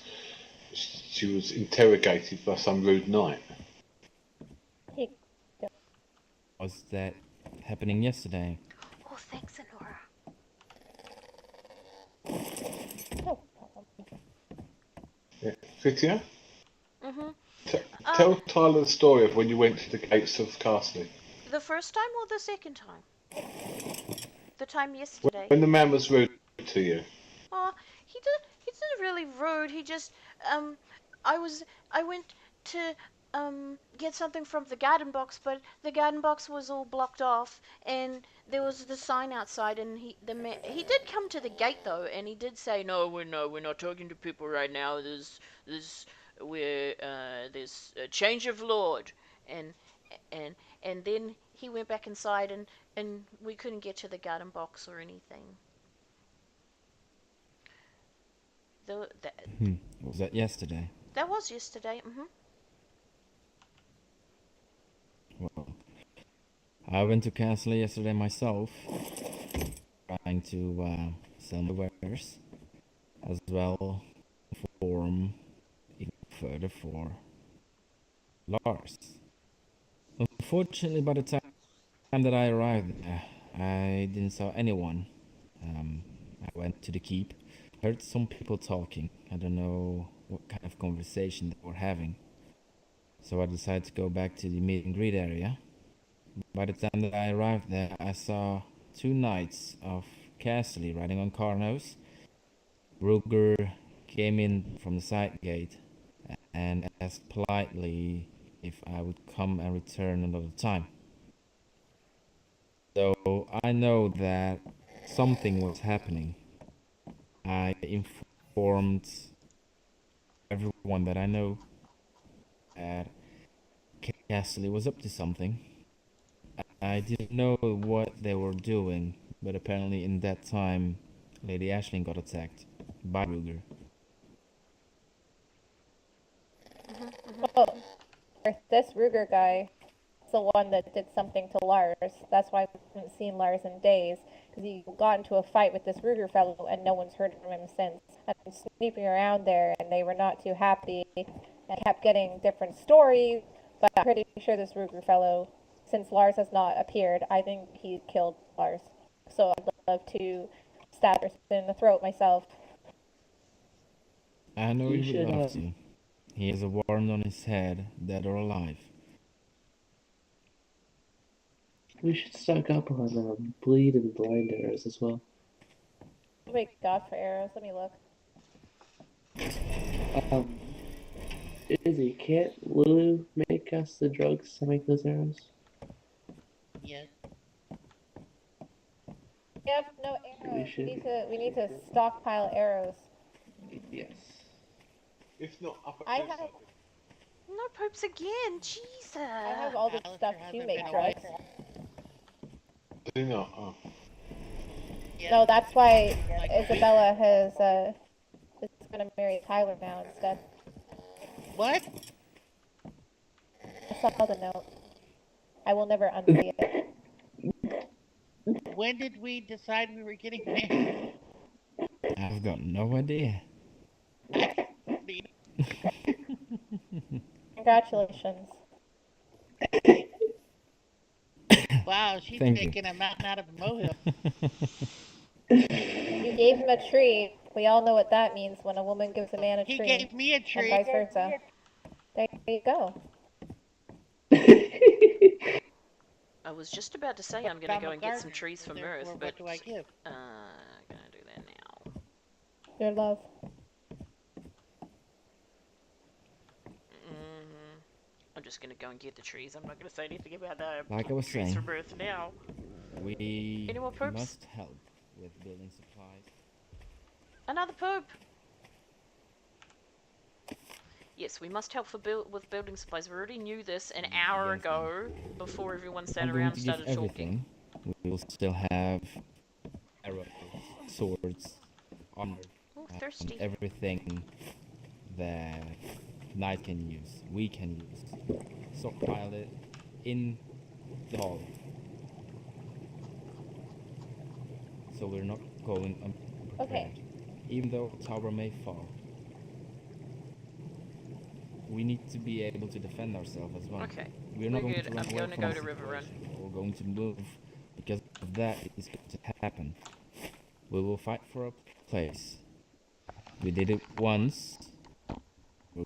she was interrogated by some rude knight.
Was that happening yesterday?
Oh, thanks, Honora.
No problem.
Yeah. Vicky,
Mhm.
tell Tyler the story of when you went to the gates of Castle.
The first time or the second time? The time yesterday.
When the man was rude to you.
Oh, he didn't really rude. He just I went to get something from the garden box, but the garden box was all blocked off, and there was the sign outside, and he did come to the gate though, and he did say we're not talking to people right now. There's a change of lord, and and and then he went back inside, and we couldn't get to the garden box or anything.
Was that yesterday?
That was yesterday.
Well, I went to Castle yesterday myself, trying to sell my wares, as well inform even further for Lars. Unfortunately, by the time that I arrived there, I didn't saw anyone. I went to the keep, heard some people talking. I don't know what kind of conversation they were having. So I decided to go back to the meet and greet area. By the time that I arrived there, I saw two knights of Casterly riding on Carnos. Ruger came in from the side gate and asked politely if I would come and return another time. So I know that something was happening. I informed everyone that I know that Cassidy was up to something. I didn't know what they were doing, but apparently in that time, Lady Ashley got attacked by Ruger.
Oh, this Ruger guy is the one that did something to Lars. That's why we haven't seen Lars in days, because he got into a fight with this Ruger fellow, and no one's heard from him since. I've been snooping around there, and they were not too happy, and kept getting different stories. But I'm pretty sure this Ruger fellow, since Lars has not appeared, I think he killed Lars. So I'd love to stab her in the throat myself.
I know
We
he would
should
love to. He has a warrant on his head, dead or alive.
we should stock up on bleed and blind arrows as well.
Oh my god, for arrows. Let me look.
Um, Izzy, can't Lulu make us the drugs to make those arrows?
Yes.
We have no arrows. We need to stockpile arrows.
Yes.
If not, up
I
at
have
Riverside.
No popes again, Jesus.
I have all the
Alistair
stuff to
hasn't
make
been
drugs.
away.
Do not. Oh.
Yeah.
No, that's why
Like,
Isabella is gonna marry Tyler now instead.
what?
I saw the note. I will never unsee it.
When did we decide we were getting married?
I've got no idea.
Congratulations.
Wow, she's
Thank you.
making a mountain out of a molehill.
You gave him a tree. We all know what that means when a woman gives a man a
He
tree,
gave me a
and
tree.
vice versa. There you go.
I was just about to say I'm
But
gonna
I'm
go
a
and get some
gardener,
trees
so
for
therefore,
Mirth,
what
but
do I give?
gonna do that now.
Your love.
I'm just gonna go and get the trees. I'm not gonna say anything about
Like I was
trees
saying,
for Mirth now.
we
Any more popes?
must help with building supplies.
Another poop. Yes, we must help with building supplies. We already knew this an hour
Yes,
ago before everyone sat
I'm
around
going
and
to give
started talking.
everything. We will still have arrows, swords, armor,
Oh, thirsty.
everything that Knight can use, we can use. Stockpile it in the hall. So we're not going unprepared.
Okay.
Even though a tower may fall, we need to be able to defend ourselves as well.
Okay,
We're not
we're
going
good.
to run
I'm
away
going to
from
go
the
to River Run.
situation. We're going to move because of that is going to happen. We will fight for a place. We did it once. We're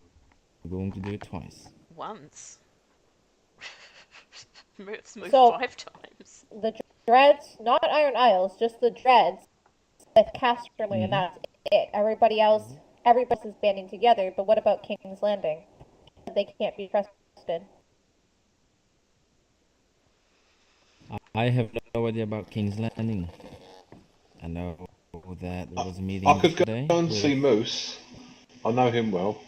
going to do it twice.
Once. Mirth's moved
So-
5 times.
The dreads, not Iron Isles, just the dreads that Casterly, and that's it. Everybody else is banding together, but what about King's Landing? They can't be trusted.
I have no idea about King's Landing. I know that there was a meeting
I could go
today.
and see Moose. I know him well.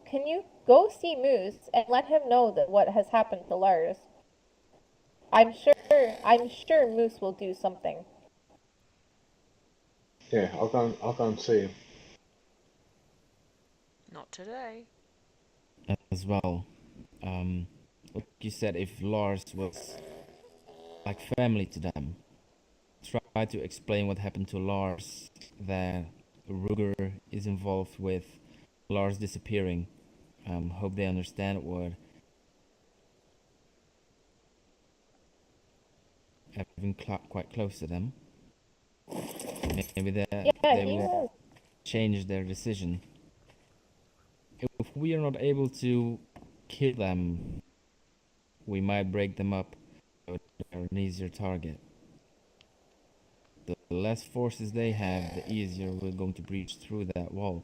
Can you go see Moose and let him know that what has happened to Lars? I'm sure Moose will do something.
Yeah, I'll go and see him.
Not today.
As well. Like you said, if Lars was like family to them, try to explain what happened to Lars, that Ruger is involved with Lars disappearing. Hope they understand what having quite close to them. Maybe they will change their decision. If we are not able to kill them, we might break them up so they're an easier target. The less forces they have, the easier we're going to breach through that wall.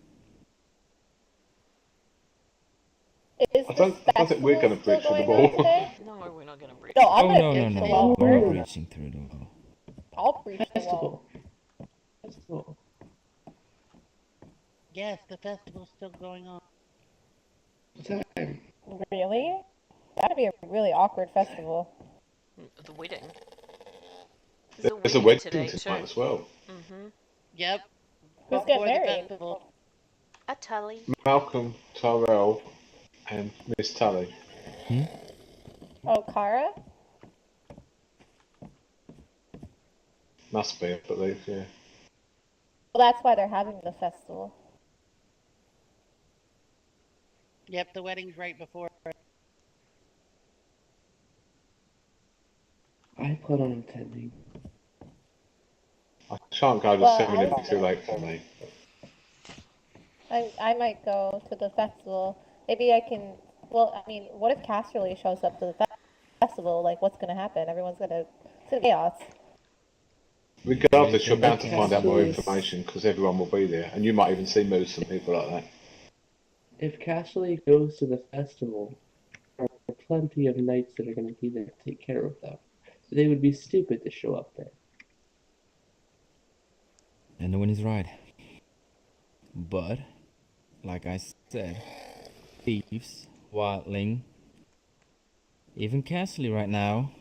Is
I don't think we're going to breach through the wall.
No, we're not gonna breach
No,
the
I'm
Oh,
gonna
no, no,
breach the
no.
wall
We're not
first.
reaching through the wall.
I'll breach the wall.
Festival.
Yes, the festival's still going on.
What time?
Really? That'd be a really awkward festival.
The wedding. There's a
There's a
wedding
wedding
today
tonight
too.
as well.
Yep.
Who's getting
Before the
married?
festival.
A Tully.
Malcolm, Tyrell, and Miss Tully.
Hmm?
Oh, Kara?
Must be, I believe, yeah.
Well, that's why they're having the festival.
Yep, the wedding's right before.
I plan on attending.
I shan't go to
Well,
ceremony, it'll be too late for me.
I might go to the festival. Maybe I can. Well, I mean, what if Casterly shows up to the festival? Like, what's gonna happen? Everyone's gonna. It's gonna be chaos.
Regardless, you're
Anything
bound to find out more
Casterly is-
information because everyone will be there, and you might even see Moose and people like that.
If Casterly goes to the festival, there are plenty of knights that are going to be there to take care of them. They would be stupid to show up there.
And no one is right. But, like I said, thieves, wildling, even Castley right now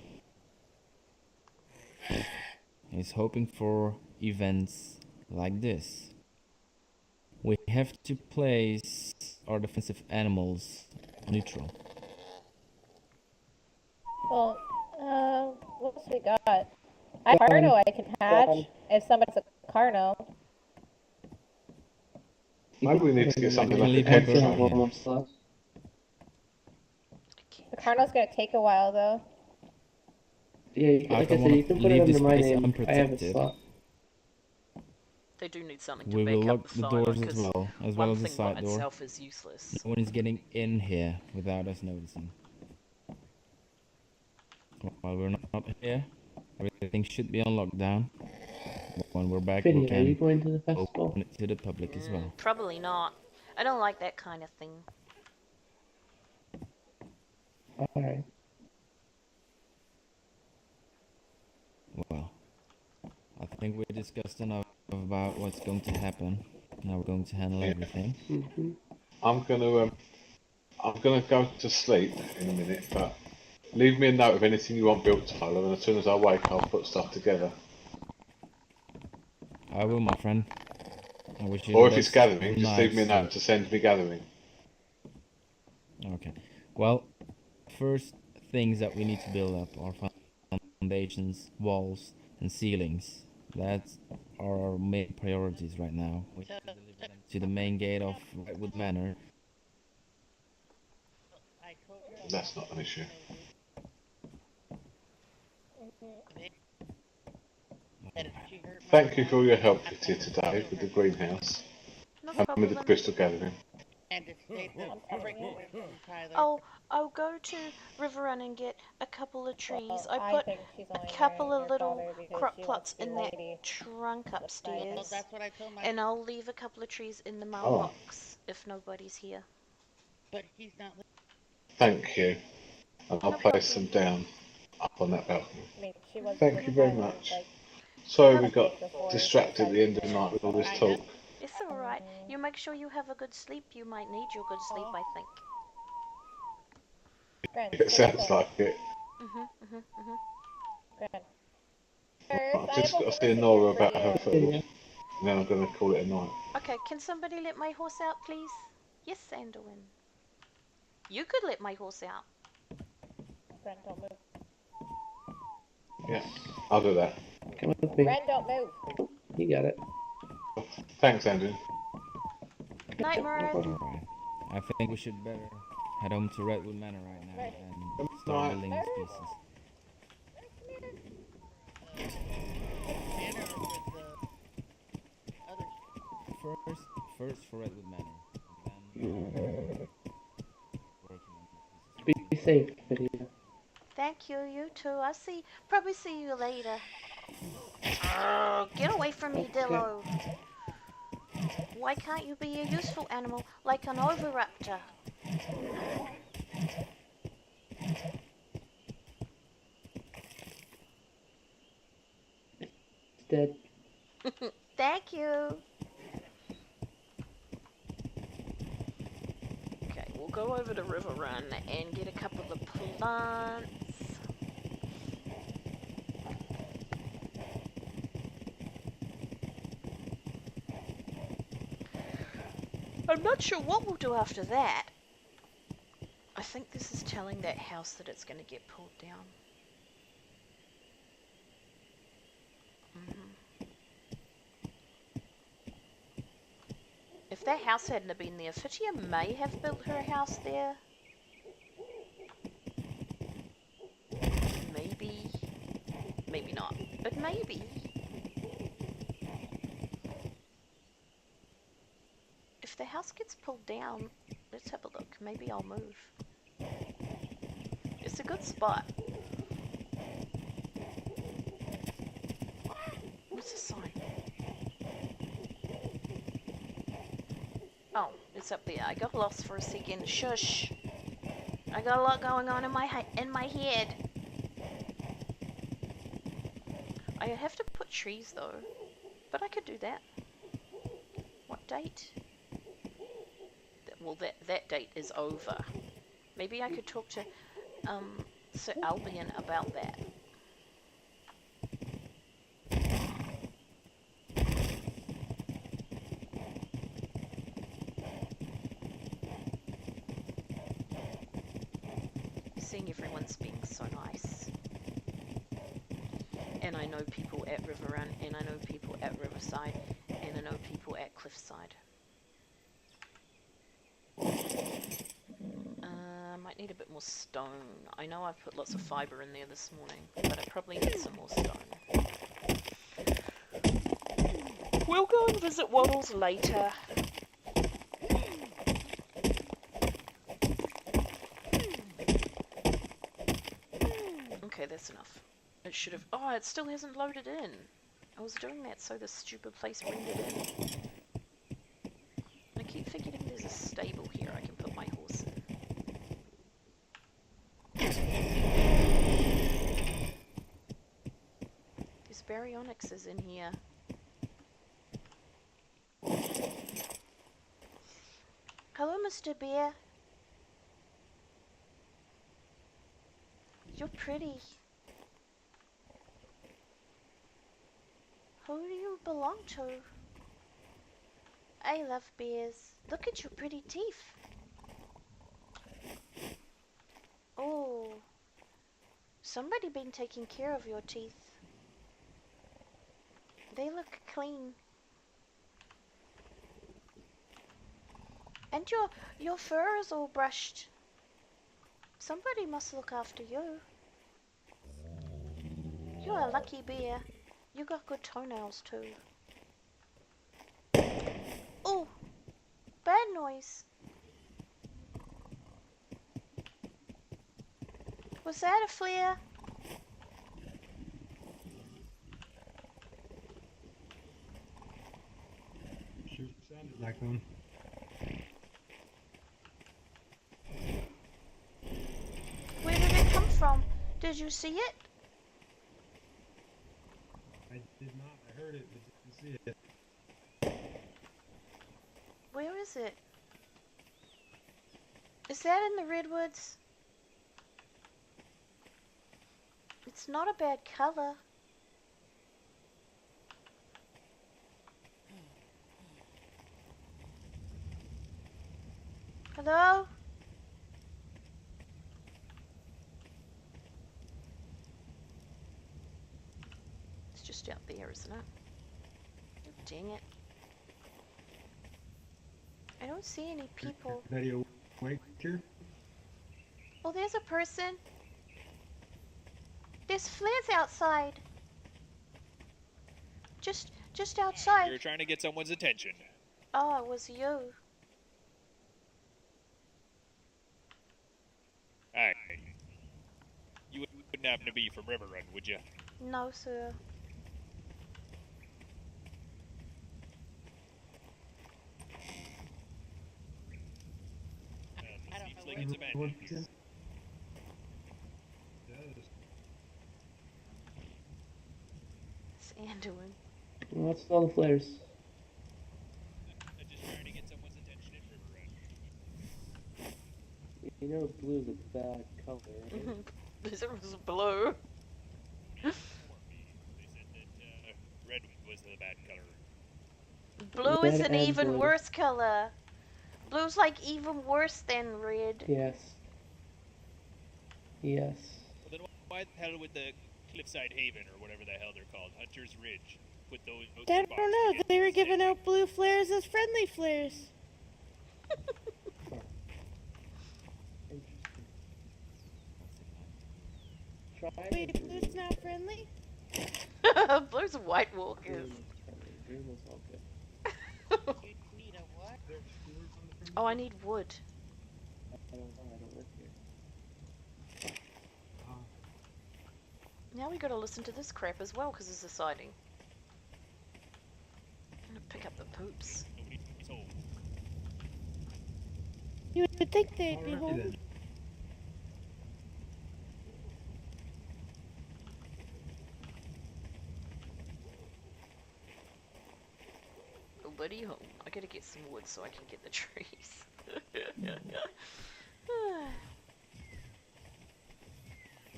is hoping for events like this. We have to place our defensive animals neutral.
Well, what else we got? I have Carno I can hatch if somebody's a Carno.
Maybe we need to get something
You can
like
leave
a
one
head
person
Still have
train.
one more slot.
The Carno's gonna take a while though.
Yeah, you can,
I
like I
don't
said,
wanna
you can put it
leave
under
this
my
place
name. I have a
unprotected.
slot.
They do need something to
We will
back up
lock
the
the
phone
doors
on,
as
'cause
well as
one
the
thing by
side door.
itself is useless.
No one is getting in here without us noticing. While we're not here, everything should be on lockdown. When we're back, we
Vinny, are you
can
going to the festival?
open it to the public as well.
Probably not. I don't like that kind of thing.
Alright.
Well, I think we discussed enough about what's going to happen. Now we're going to handle everything.
Mm-hmm.
I'm gonna go to sleep in a minute, but leave me a note of anything you want built, Tyler, and as soon as I wake, I'll put stuff together.
I will, my friend. I wish you
Or
the
if it's
best
gathering, just leave
night's
me a note
sleep.
to send me gathering.
Okay. Well, first things that we need to build up are foundations, walls, and ceilings. That's our main priorities right now. We have to deliver them to the main gate of Redwood Manor.
I told her
That's not an issue.
that if she hurt my
Thank you for
dog,
your help,
I
Whitia,
would
today
kill
with the
her.
greenhouse
No
and with the
problem.
crystal gathering.
And to stay the frick away from Tyler.
I'll go to River Run and get a couple of trees.
Well,
I
I
put
think she's
a
only
couple
marrying
of
your
little
father because
crop
she
plots
wants to be
in that
lady.
trunk
Well,
upstairs.
that's what I told my.
And I'll leave a couple of trees in the
Oh.
mailbox if nobody's here.
But he's not.
Thank you. And I'll
No
place
problem.
them down up on that balcony.
I mean, she was
Thank
with
you very
Tyler,
much.
like,
Sorry
No,
we got
before she
distracted at
decided
the
to
end of the
marry
night with all this
I know.
talk.
it's alright. You make sure you have a good sleep. You might need your good sleep, I think.
Grand,
It sounds like it.
Grand.
I've
First, I
just
have a
got to see
horse
Nora
here for
about her
you.
food, and then I'm going to call it a night.
Okay, can somebody let my horse out, please? Yes, Sandowin. You could let my horse out.
Grand, don't move.
Yeah, I'll do that.
Come with me.
Grand, don't move.
You got it.
Thanks, Andrew.
Night, Mirth.
Alright. I think we should better head home to Redwood Manor right now and start
Right.
building these pieces.
Manor with the others.
First for Redwood Manor. And then working on these
Be
pieces.
safe, Vinny.
Thank you, you too. I'll probably see you later. Get away from me, Dillo. Why can't you be a useful animal like an oviraptor?
dead.
Thank you. Okay, we'll go over to River Run and get a couple of plants. I'm not sure what we'll do after that. I think this is telling that house that it's going to get pulled down. If that house hadn't been there, Whitia may have built her house there. Maybe. Maybe not. But maybe. If the house gets pulled down, let's have a look. Maybe I'll move. It's a good spot. What's the sign? Oh, it's up there. I got lost for a second. Shush. I got a lot going on in my head. I have to put trees though, but I could do that. What date? Well, that date is over. Maybe I could talk to Sir Albion about that. Seeing everyone's being so nice. And I know people at River Run, and I know people at Riverside, and I know people at Cliffside. I might need a bit more stone. I know I've put lots of fibre in there this morning, but I probably need some more stone. We'll go and visit Waddles later. Okay, that's enough. It should have... Oh, it still hasn't loaded in. I was doing that so this stupid place rendered in. I keep forgetting there's a stable here I can put my horse in. There's baryonyxes in here. Hello, Mr. Bear. You're pretty. Who do you belong to? I love bears. Look at your pretty teeth. Oh. Somebody been taking care of your teeth. They look clean. And your fur is all brushed. Somebody must look after you. You're a lucky bear. You got good toenails too. Oh, bad noise. Was that a flare?
Sure sounded like one.
Where did it come from? Did you see it?
I did not. I heard it, but didn't see it.
Where is it? Is that in the redwoods? It's not a bad color. Hello? It's just out there, isn't it? Oh, dang it. I don't see any people.
Betty awake here?
Oh, there's a person. There's flares outside. Just outside.
You're trying to get someone's attention.
Oh, it was you.
Alright. You wouldn't happen to be from River Run, would you?
No, sir.
Seems like it's abandoned.
Does.
Is
Anduin.
What's all the flares?
I'm just trying to get someone's attention in River Run.
You know blue's a bad color, right?
This was blue.
They informed me. They said that red was the bad color.
Blue is
Red
an
and
even
blue.
worse color. Blue's like even worse than red.
Yes. Yes.
Well, then why the hell would the Cliffside Haven, or whatever the hell they're called, Hunter's Ridge, put those
I
in
don't
box
know.
to get
They were
people
giving
sent?
out blue flares as friendly flares.
Interesting. Try
Wait,
the
blue's
green.
not friendly?
Blue's White Walkers.
Green is friendly. Green is all good.
You need a what?
There are stores on the premises?
Oh, I need wood.
I don't know. I don't live here.
Now we gotta listen to this crap as well because it's exciting. I'm gonna pick up the poops.
Nobody's home.
You would think they'd be
Alrighty
home.
then.
Nobody home. I gotta get some wood so I can get the trees.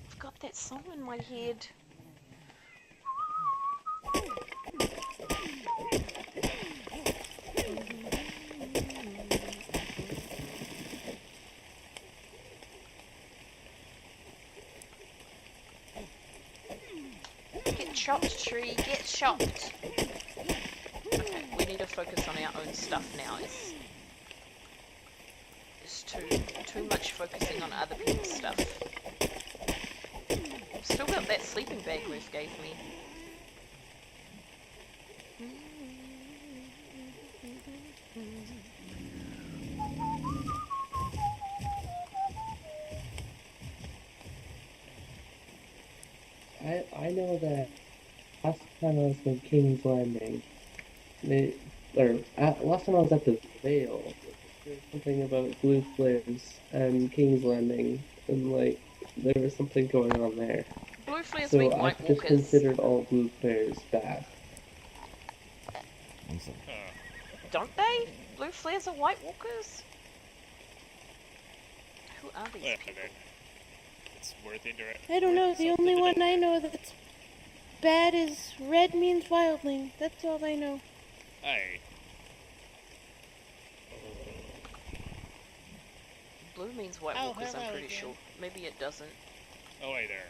I've got that song in my head. Get chopped, tree, get chopped. Okay, we need to focus on our own stuff now. It's too much focusing on other people's stuff. Still got that sleeping bag Ruth gave me.
I know that last time I was in King's Landing, last time I was at the Vale, there was something about blue flares and King's Landing, and like there was something going on there.
Blue flares
So
mean
I
White
just
Walkers.
considered all blue flares bad.
I'm sorry.
Don't they? Blue flares are White Walkers? Who are these
Well,
people?
then, it's worth interest.
I don't know. The only one I know that's bad is red means wildling. That's all I know.
Aye.
Blue means White
Oh,
Walkers, I'm
hello
pretty
again.
sure. Maybe it doesn't.
Oh, hey there.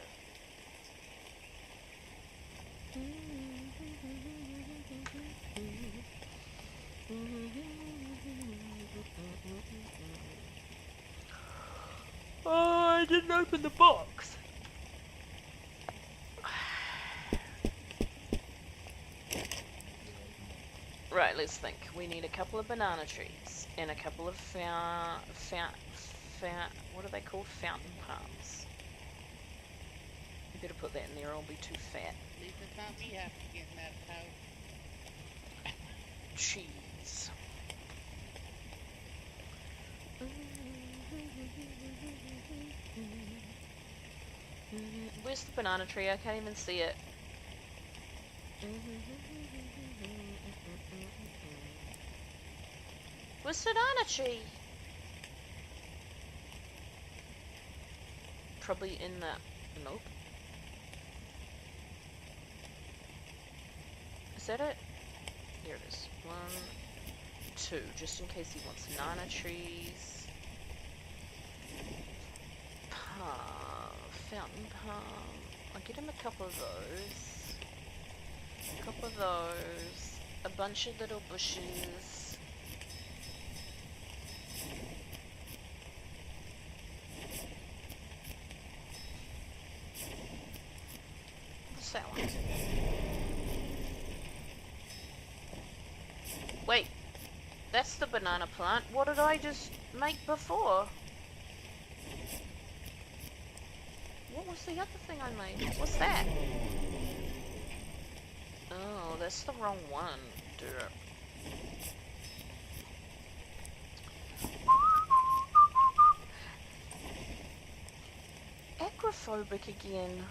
Oh, I didn't open the box. Right, let's think. We need a couple of banana trees and a couple of what are they called? Fountain palms. You better put that in there or I'll be too fat.
At least it's not me having to get in that house.
Cheese. Where's the banana tree? I can't even see it. Where's the banana tree? Probably in that. Nope. Is that it? Here it is. 1, 2, just in case he wants banana trees. Palm, fountain palm. I'll get him a couple of those. A couple of those. A bunch of little bushes. What's that one? Wait, that's the banana plant. What did I just make before? What was the other thing I made? What's that? Oh, that's the wrong one. Derp. Agoraphobic again.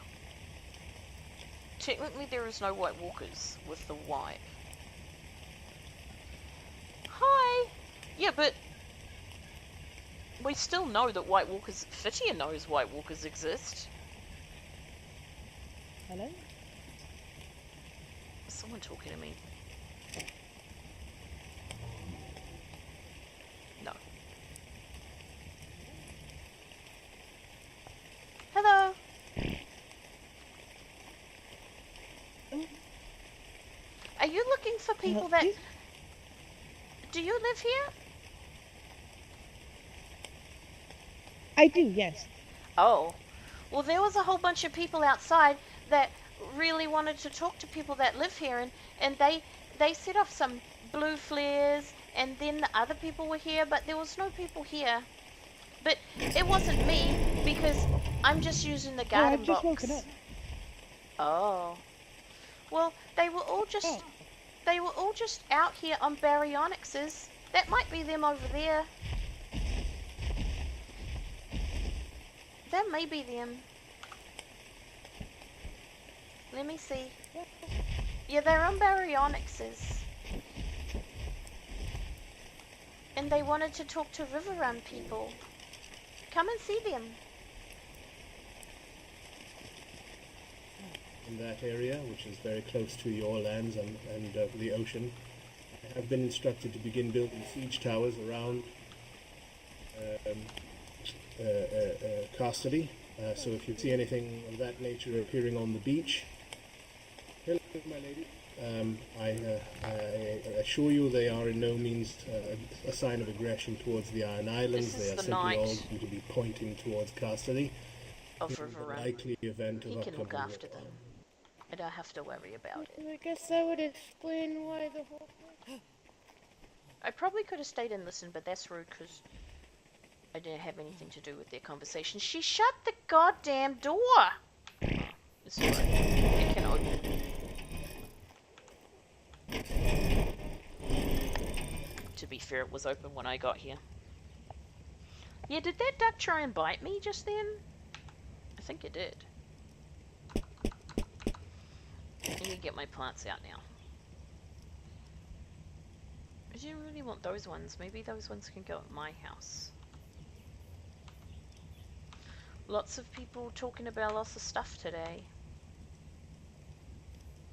Technically, there is no White Walkers with the wipe. Hi! Yeah, but we still know that White Walkers... Whitia knows White Walkers exist.
Hello?
Is someone talking to me? No. Hello? Are you looking for people that... Do you live here?
I do, yes.
Oh. Well, there was a whole bunch of people outside that really wanted to talk to people that live here, and they set off some blue flares, and then the other people were here, but there was no people here. But it wasn't me, because I'm just using the garden
I've just
box.
woken up.
Oh. Well, they were all just...
Oh.
They were all just out here on baryonyxes. That might be them over there. That may be them. Let me see. Yeah, they're on baryonyxes. And they wanted to talk to Riverrun people. Come and see them.
In that area, which is very close to your lands and the ocean, I have been instructed to begin building siege towers around Casterly. So if you see anything of that nature appearing on the beach, hello, my lady. I assure you they are in no means a sign of aggression towards the Iron Islands. They are simply all going to be pointing towards Casterly.
Of
In the
Riverrun.
likely event of
He can look
upcoming
after
war.
them. I don't have to worry about it.
I guess that would explain why the whole...
I probably could have stayed and listened, but that's rude because I didn't have anything to do with their conversation. She shut the goddamn door! It's alright. It can open. To be fair, it was open when I got here. Yeah, did that duck try and bite me just then? I think it did. I need to get my plants out now. I didn't really want those ones. Maybe those ones can go at my house. Lots of people talking about lots of stuff today.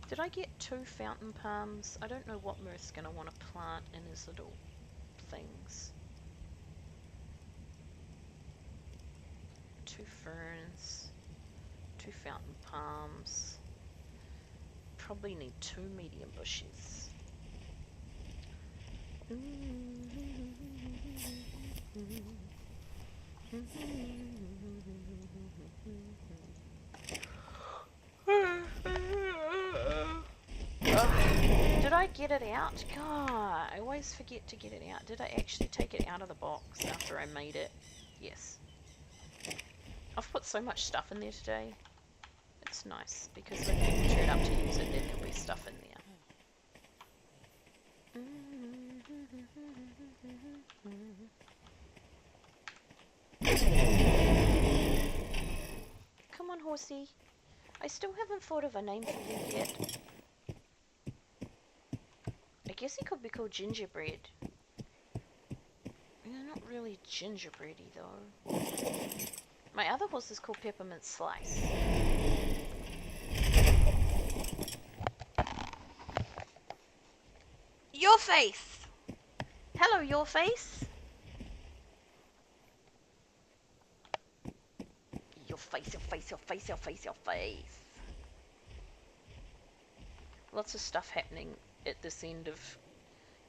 Did I get 2 fountain palms? I don't know what Mirth's going to want to plant in his little things. 2 ferns. 2 fountain palms. Probably need 2 medium bushes. Did I get it out? God, I always forget to get it out. Did I actually take it out of the box after I made it? Yes. I've put so much stuff in there today. It's nice, because when people turn up to use it, there could be stuff in there. Come on, horsey. I still haven't thought of a name for you yet. I guess he could be called Gingerbread. You're not really gingerbready, though. My other horse is called Peppermint Slice. Your face! Hello, your face! Your face, your face, your face, your face, your face. Lots of stuff happening at this end of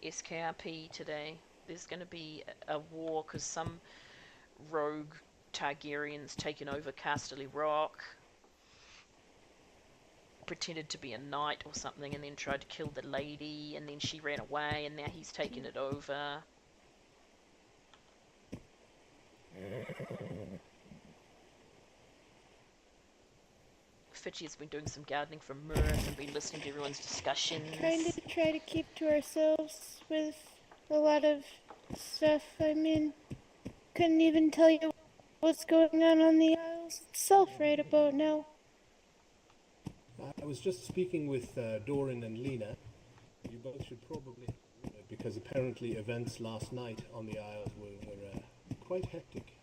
SKRP today. There's going to be a war because some rogue Targaryen's taken over Casterly Rock, pretended to be a knight or something, and then tried to kill the lady, and then she ran away, and now he's taken it over. Fitchy's been doing some gardening for Mirth and been listening to everyone's discussions.
Try to keep to ourselves with a lot of stuff. I mean, couldn't even tell you what's going on the Isles itself right about now.
I was just speaking with Doran and Lena. You both should probably, because apparently events last night on the Isles were quite hectic.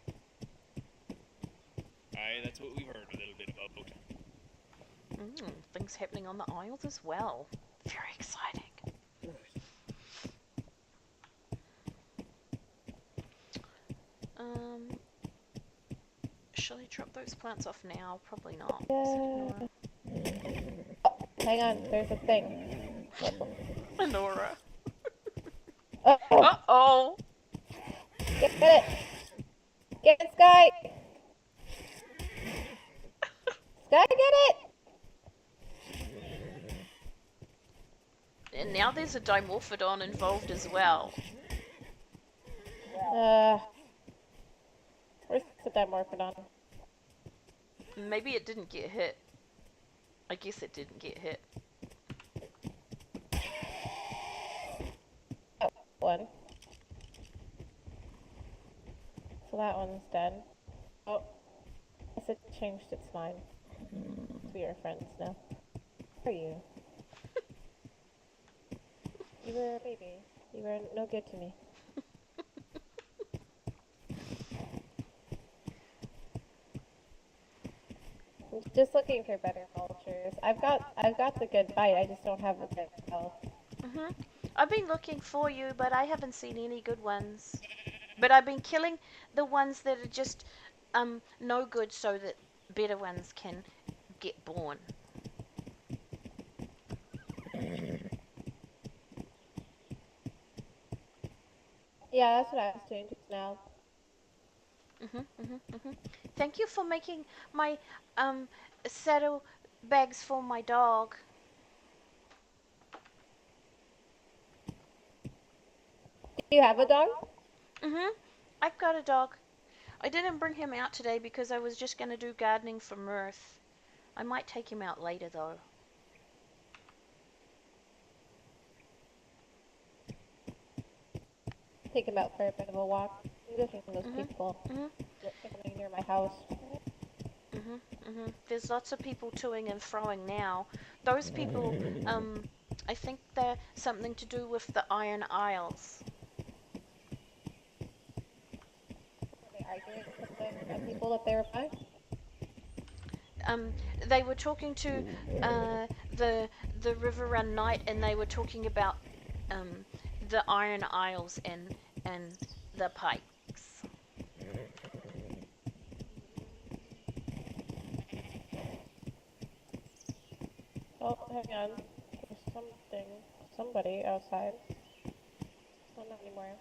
Aye, that's what we've heard a little bit about.
Things happening on the Isles as well. Very exciting.
Right.
Shall I drop those plants off now? Probably not.
Yeah. Oh, hang on, there's a thing.
Nora.
Oh,
Uh-oh.
get it! Get it, Sky! Sky, get it!
And now there's a Dimorphodon involved as well.
Where's the Dimorphodon?
Maybe it didn't get hit. I guess it didn't get hit.
Oh, one. So that one's dead. Oh, I guess it changed its mind. We are friends now. Who are you? You were a baby. You were no good to me. I'm just looking for better vultures. I've got the good bite. I just don't have the good health.
I've been looking for you, but I haven't seen any good ones. But I've been killing the ones that are just no good, so that better ones can get born.
Yeah, that's what I was doing just now.
Thank you for making my saddle bags for my dog.
Do you have a dog?
I've got a dog. I didn't bring him out today because I was just going to do gardening for Mirth. I might take him out later though.
Take him out for a bit of a walk. I'm looking for those people. Coming near my house.
There's lots of people toing and froing now. Those people, I think they're something to do with the Iron Isles.
Were they arguing with the people that they were by?
They were talking to the River Run Knight, and they were talking about the Iron Isles and the Pikes.
Oh, hang on. There's somebody outside. Oh, not anymore.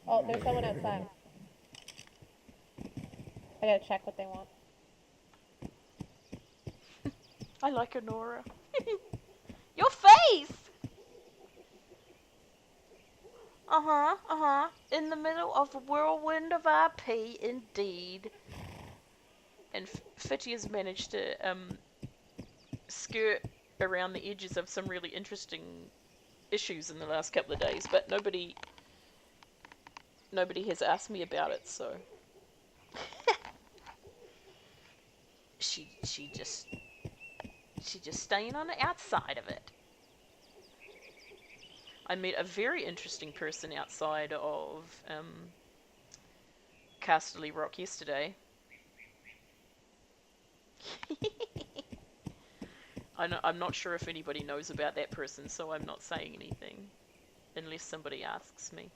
Oh, there's someone outside. I gotta check what they want.
I like Honora. Your face! In the middle of a whirlwind of IP, indeed. And Whitia's managed to skirt around the edges of some really interesting issues in the last couple of days, but nobody has asked me about it, so she just staying on the outside of it. I met a very interesting person outside of Casterly Rock yesterday. I'm not sure if anybody knows about that person, so I'm not saying anything unless somebody asks me.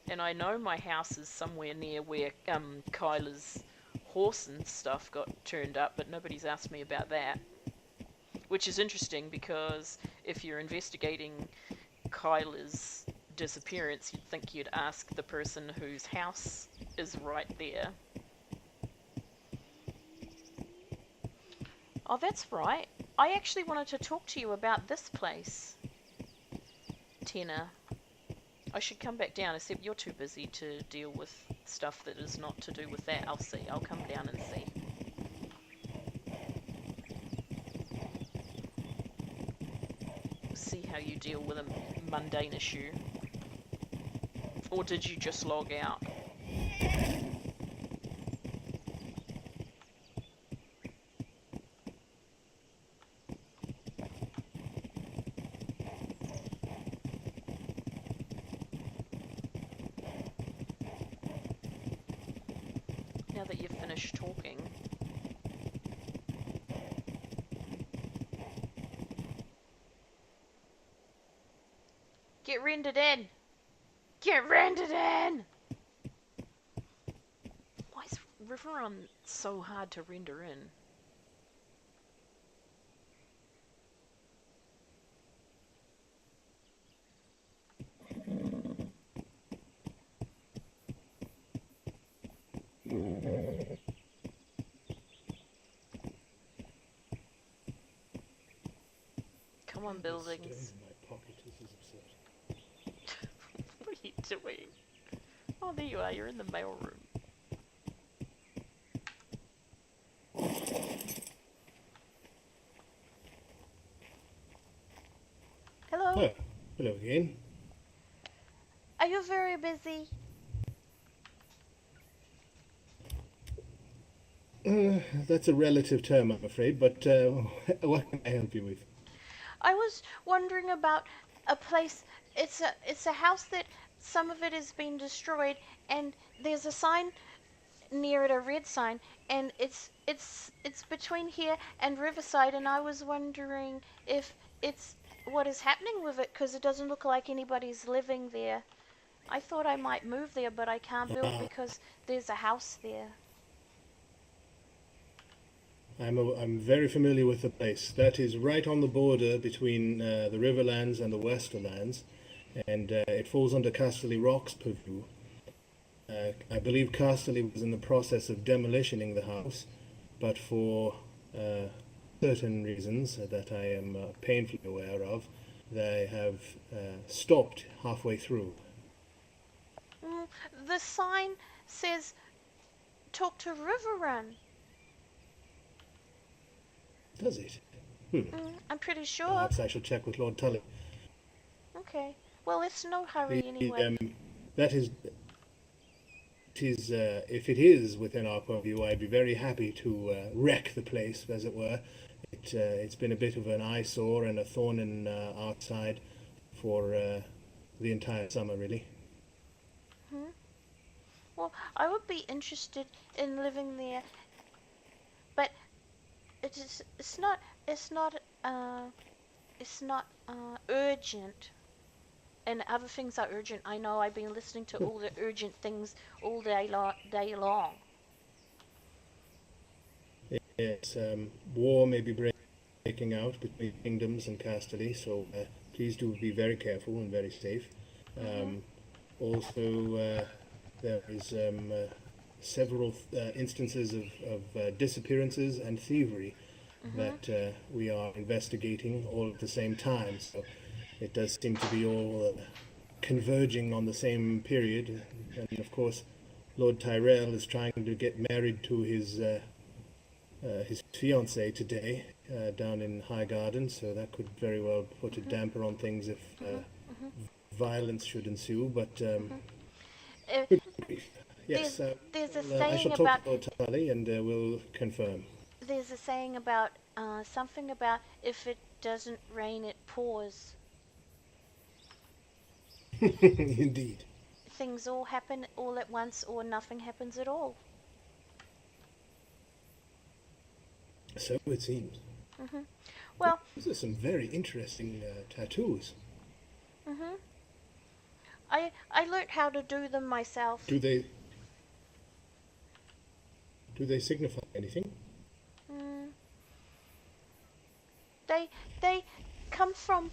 And I know my house is somewhere near where Kyla's horse and stuff got turned up, but nobody's asked me about that. Which is interesting, because if you're investigating Kyla's disappearance, you'd think you'd ask the person whose house is right there. Oh, that's right. I actually wanted to talk to you about this place, Tina. I should come back down, except you're too busy to deal with stuff that is not to do with that. I'll see. I'll come down and see.
how you deal with a mundane issue. Or did you just log out? Now that you've finished talking. Get rendered in! Get rendered in! Why is Riverrun so hard to render in? Come on, buildings.
In my pocket. This is absurd.
What are you doing? Oh, there you are. You're in the mail room. Hello.
Oh, hello again.
Are you very busy?
That's a relative term, I'm afraid, but what can I help you with?
I was wondering about a place. It's a house that some of it has been destroyed, and there's a sign near it, a red sign, and it's between here and Riverside, and I was wondering if it's what is happening with it, because it doesn't look like anybody's living there. I thought I might move there, but I can't build because there's a house there.
I'm very familiar with the place. That is right on the border between the Riverlands and the Westerlands, and it falls under Casterly Rock's purview. I believe Casterly was in the process of demolitioning the house, but for certain reasons that I am painfully aware of, they have stopped halfway through.
The sign says, "Talk to Riverrun."
Does it?
I'm pretty sure.
Perhaps I shall check with Lord Tully.
Okay. Well, it's no hurry anyway.
That is, if it is within our purview, I'd be very happy to wreck the place, as it were. It's been a bit of an eyesore and a thorn in our side for the entire summer, really.
Well, I would be interested in living there, but it's not urgent. And other things are urgent. I know. I've been listening to all the urgent things all day long.
Yes, war may be breaking out between kingdoms and Casterly, so please do be very careful and very safe. Also, there is several instances of disappearances and thievery that we are investigating all at the same time. So it does seem to be all converging on the same period. And of course, Lord Tyrell is trying to get married to his fiancée today down in High Garden, so that could very well put a damper on things if violence should ensue. But yes,
there's a
I shall
saying
talk
about
to Lord Tully and we'll confirm.
there's a saying about something about if it doesn't rain, it pours.
Indeed.
Things all happen all at once, or nothing happens at all.
So it seems.
Well,
These are some very interesting tattoos.
I learnt how to do them myself.
Do they signify anything?
They come from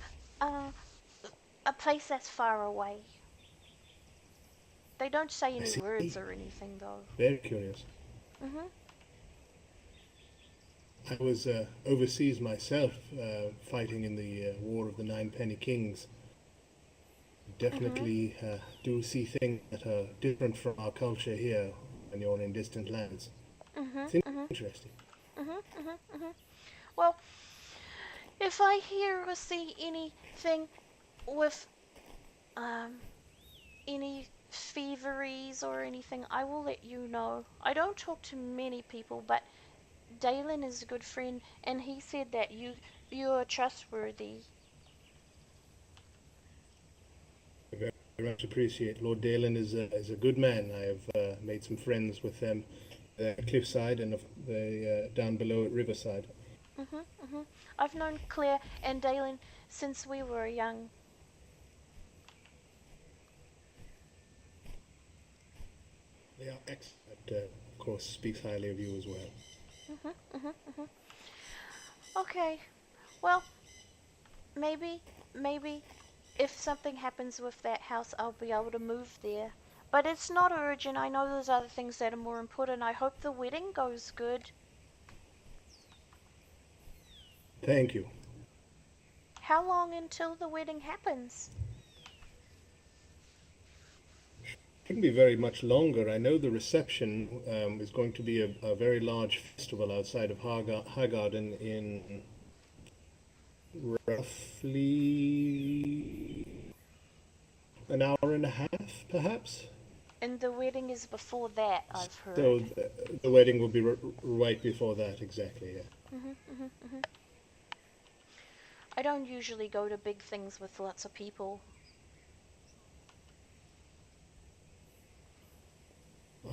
a place that's far away. They don't say any words or anything, though.
Very curious. I was overseas myself, fighting in the War of the Ninepenny Kings. Definitely do see things that are different from our culture here when you're in distant lands. It's interesting.
Well, If I hear or see anything with any feveries or anything, I will let you know. I don't talk to many people, but Dalen is a good friend, and he said that you are trustworthy.
Very much appreciate. Lord Dalen is a good man. I have made some friends with them at Cliffside and down below at Riverside.
I've known Claire and Dalen since we were young.
They are excellent. Of course, speaks highly of you as well.
Okay, well, maybe if something happens with that house, I'll be able to move there. But it's not urgent. I know there's other things that are more important. I hope the wedding goes good.
Thank you.
How long until the wedding happens?
Shouldn't be very much longer. I know the reception is going to be a very large festival outside of Hargarden in roughly an hour and a half, perhaps.
And the wedding is before that, I've heard.
So the wedding will be right before that, exactly. Yeah.
I don't usually go to big things with lots of people.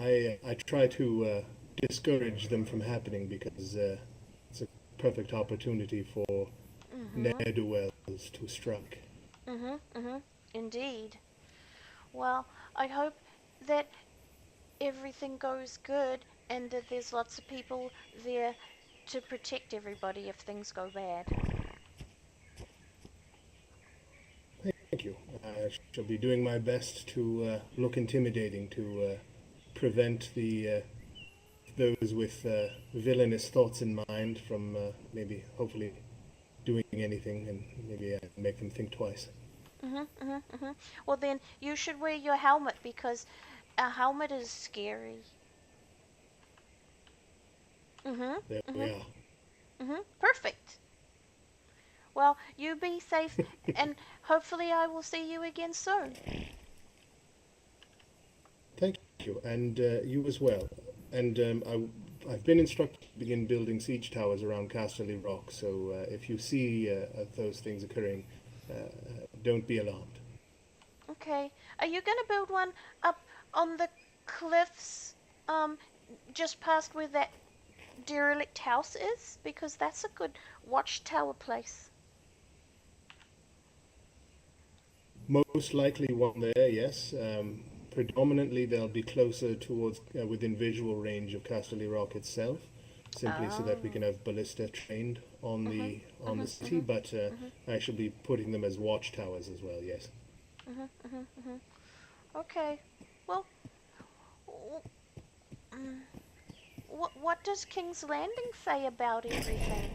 I try to discourage them from happening because it's a perfect opportunity for ne'er-do-wells to strike.
Indeed. Well, I hope that everything goes good and that there's lots of people there to protect everybody if things go bad.
Thank you. I shall be doing my best to look intimidating to prevent those with villainous thoughts in mind from maybe, hopefully, doing anything, and maybe make them think twice.
Well, then you should wear your helmet because a helmet is scary.
There we are.
Perfect. Well, you be safe, and hopefully I will see you again soon.
Thank you, and you as well. And I've been instructed to begin building siege towers around Casterly Rock, so if you see those things occurring, don't be alarmed.
Okay. Are you gonna build one up on the cliffs, just past where that derelict house is? Because that's a good watchtower place.
Most likely one there, yes. Predominantly they'll be closer towards within visual range of Casterly Rock itself, simply so that we can have ballista trained on the city. But I shall be putting them as watchtowers as well. Yes.
Okay. Well, what does King's Landing say about everything?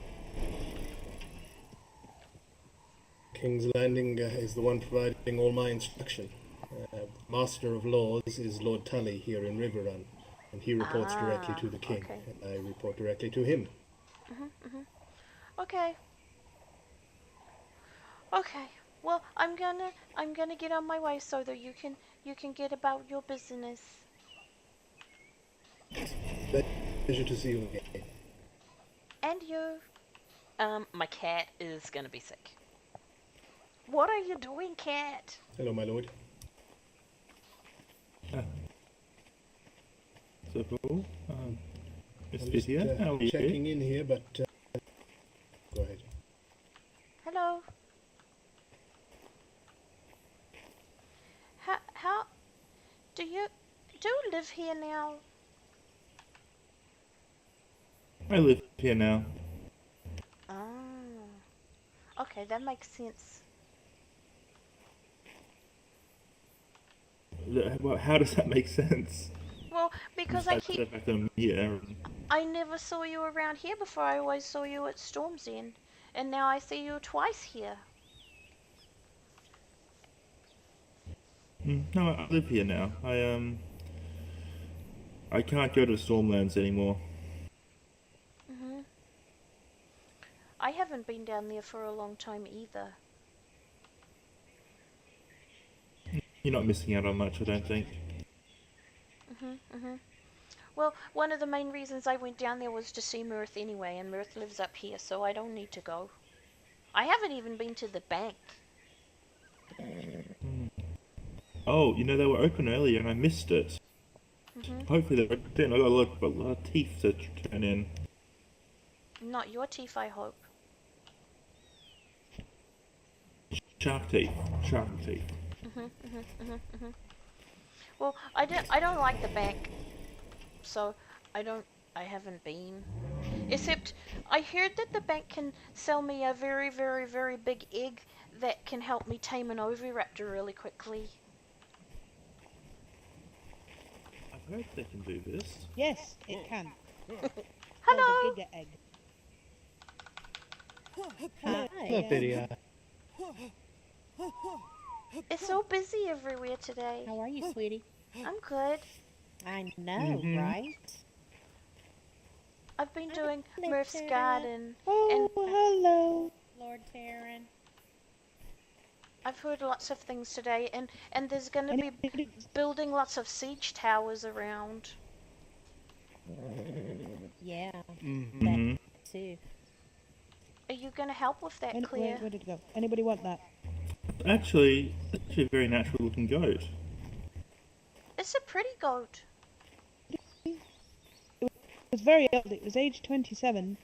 King's Landing is the one providing all my instruction. Master of Laws is Lord Tully here in Riverrun, and he reports directly to the king,
okay.
and I report directly to him.
Okay. Okay. Well, I'm gonna get on my way so that you can get about your business.
Pleasure to see you again.
And you.
My cat is gonna be sick.
What are you doing, cat?
Hello, my lord.
So, Miss
I'm just
Whitia, how are you?
checking in here, but go ahead.
Hello. How do you live here now?
I live here now.
Oh. Okay, that makes sense.
Well, how does that make sense?
Well, because
Besides the fact that I'm here.
I never saw you around here before. I always saw you at Storm's End, and now I see you twice here.
No, I live here now. I can't go to Stormlands anymore.
I have haven't been down there for a long time either.
You're not missing out on much, I don't think.
Well, one of the main reasons I went down there was to see Mirth anyway, and Mirth lives up here, so I don't need to go. I haven't even been to the bank.
Oh, they were open earlier and I missed it. Hopefully they're open. I got a lot of teeth to turn in.
Not your teeth, I hope.
Shark teeth. Shark teeth.
Well, I don't like the bank, so I haven't been. Except, I heard that the bank can sell me a very, very, very big egg that can help me tame an oviraptor really quickly.
I've heard they can do this.
Yes, it can.
Hello!
Called a giga egg.
Hi.
Hello, Whitia.
It's so busy everywhere today.
How are you, sweetie?
I'm good.
I know, right?
I've been doing
Hello,
Murph's
Tara.
garden,
Oh,
and
hello.
Lord Taryn.
I've heard lots of things today, and there's going to be building lots of siege towers around.
Yeah,
Mm-hmm.
that too.
Are you going to help with that, Claire?
Where did it go? Anybody want that?
Actually, a very natural looking goat.
It's a pretty goat.
It was very old. It was age 27.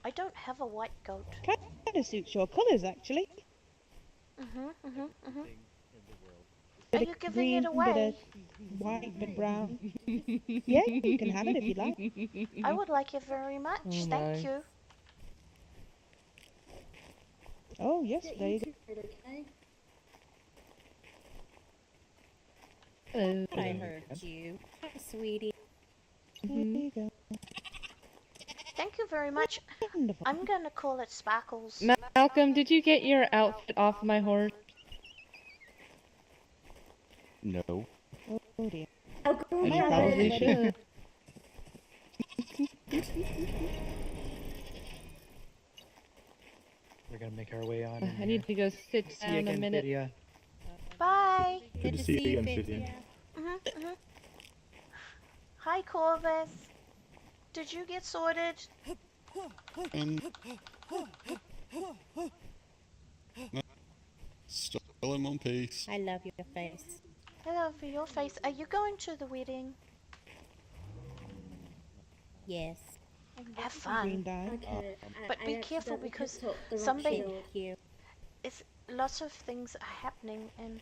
I don't have a white goat.
Kind of suits your colours, actually.
Are you giving it away?
Bit of white, bit of brown. Yeah, you can have it if you like.
I would like it very much.
Oh,
Thank
my.
you.
Oh, yes, there you go.
Hello. I heard you. Hi, sweetie.
There you go.
Thank you very much.
Wonderful.
I'm going to call it Sparkles.
Malcolm, did you get your outfit off my horse?
No.
Oh dear.
I probably should.
We're gonna make our way on.
I need to go sit
See you
down a
again,
minute.
Whitia.
Bye.
Good to see you again, Vivian.
Hi, Corvus. Did you get sorted?
Still in one piece.
I love your face.
Hello for your face. Are you going to the wedding?
Yes.
Have
Green
fun.
dye.
Okay.
But be careful because somebody...
You.
It's lots of things are happening and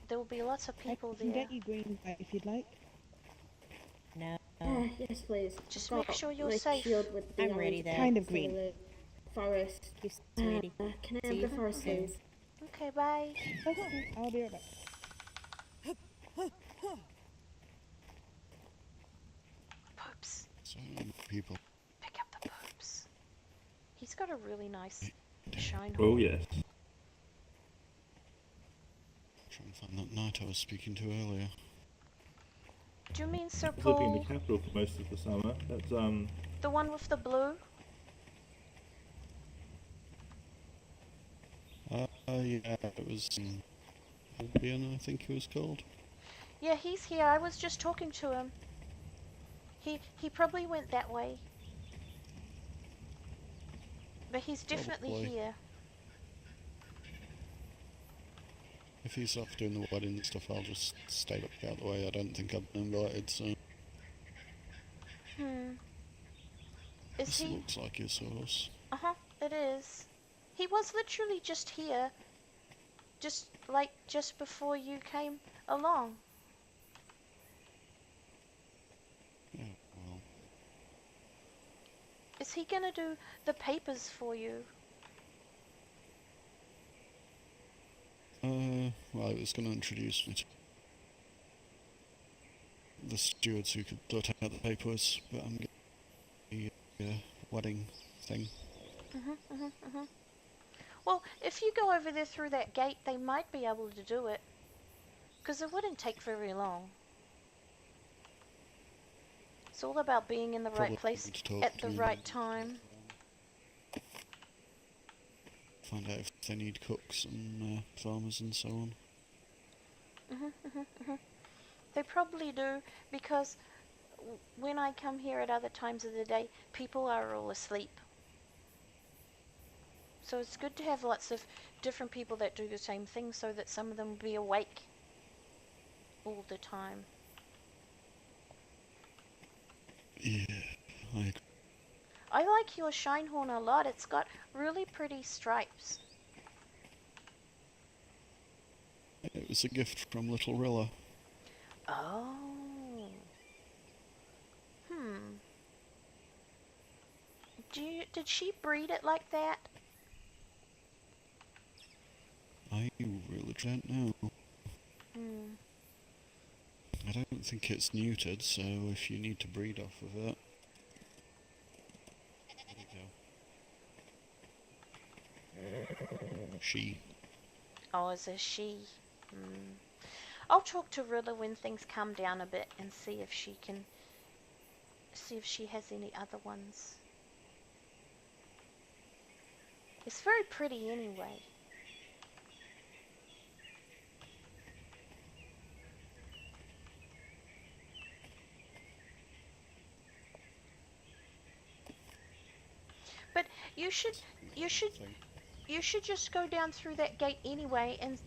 there will be lots of people
I can
there.
get you green dye if you'd like.
No.
Yes, please.
Just
I've
make
got
sure you're
my
safe.
shield with the
I'm ready
orange
then.
Kind of
for
green.
the forest.
You sweetie.
Can I
See
have
you
the forest,
soon.
please?
Okay, bye.
Okay, I'll be right back.
Poops.
So many people.
Pick up the poops. He's got a really nice shine.
Oh, yes.
Trying to find that knight I was speaking to earlier.
Do you mean Sir
He's living in the
Paul?
capital for most of the summer. That's,
The one with the blue?
Yeah, it was Albion, I think he was called.
Yeah, he's here. I was just talking to him. He probably went that way. But he's definitely
Probably.
here.
If he's off doing the wedding and stuff, I'll just stay up out of the way. I don't think I've been invited, so
Is
this
he?
looks like his horse.
Uh-huh, it is. He was literally just here. Just before you came along.
Yeah, well,
Is he gonna do the papers for you?
well, he was going to introduce me to the stewards who could sort out the papers, but I'm getting the wedding thing.
Well, if you go over there through that gate, they might be able to do it. Because it wouldn't take very long. It's all about being in the right
Probably
place
need to talk
at the
to
right time.
find out if they need cooks and farmers and so on.
They probably do, because when I come here at other times of the day, people are all asleep. So it's good to have lots of different people that do the same thing so that some of them will be awake all the time.
Yeah, I agree.
I like your Shinehorn a lot. It's got really pretty stripes.
It was a gift from little Rilla.
Oh. Did she breed it like that?
I really don't know. I don't think it's neutered, so if you need to breed off of it... There you go. She.
Oh, it's a she. I'll talk to Rilla when things calm down a bit and see if she has any other ones. It's very pretty anyway. But you should just go down through that gate anyway and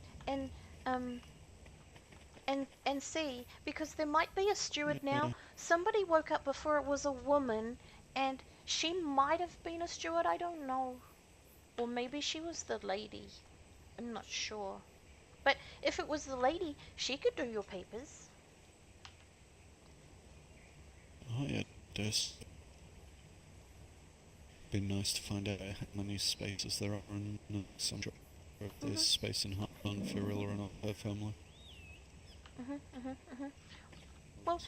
see, because there might be a steward now. Somebody woke up before it was a woman, and she might have been a steward, I don't know. Or maybe she was the lady. I'm not sure. But if it was the lady, she could do your papers.
Oh yeah, there's... Been nice to find out how many spaces there are in some sure there's space in Heartland for Rilla and her family.
Well,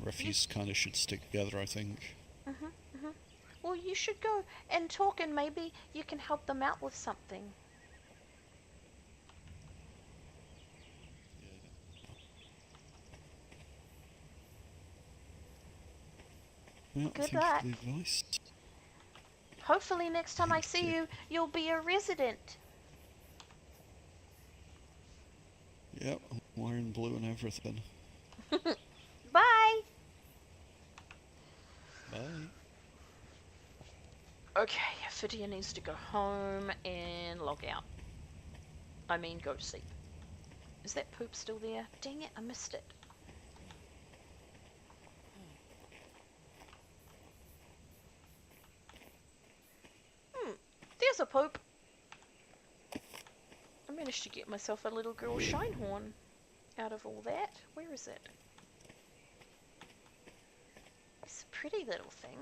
refuse kind of should stick together, I think.
Well, you should go and talk, and maybe you can help them out with something.
Well,
Good
thank
luck.
you for the advice.
Hopefully next time I see you, you'll be a resident.
Yep, I'm wearing blue and everything.
Bye!
Bye.
Okay, Whitia needs to go home and log out. I mean, go to sleep.
Is that poop still there? Dang it, I missed it. There's a poop. I managed to get myself a little girl Shinehorn out of all that. Where is it? It's a pretty little thing.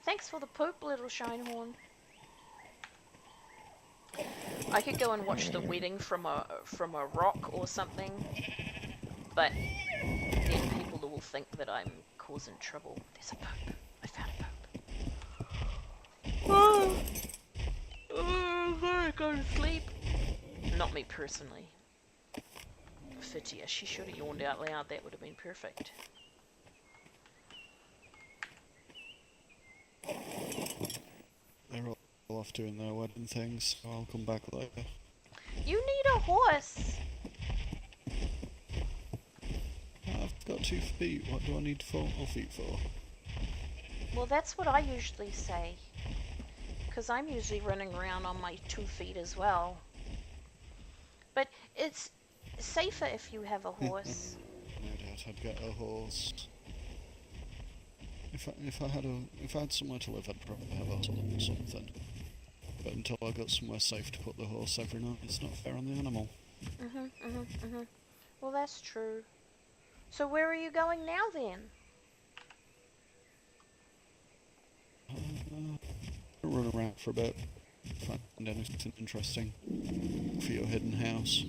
Thanks for the poop, little Shinehorn.
I could go and watch the wedding from a rock or something, but then people will think that I'm causing trouble. There's a poop. I found a poop.
I'm gonna go to sleep.
Not me personally. Whitia, she should have yawned out loud. That would have been perfect.
They're all off doing their wedding things, so I'll come back later.
You need a horse.
I've got 2 feet. What do I need 4 feet for?
Well, that's what I usually say. Because I'm usually running around on my 2 feet as well. But it's safer if you have a horse.
No doubt I'd get a horse. If I had somewhere to live, I'd probably have a horse or something. But until I got somewhere safe to put the horse every night, it's not fair on the animal.
Well, that's true. So where are you going now then?
Run around for a bit, find anything interesting for your hidden house.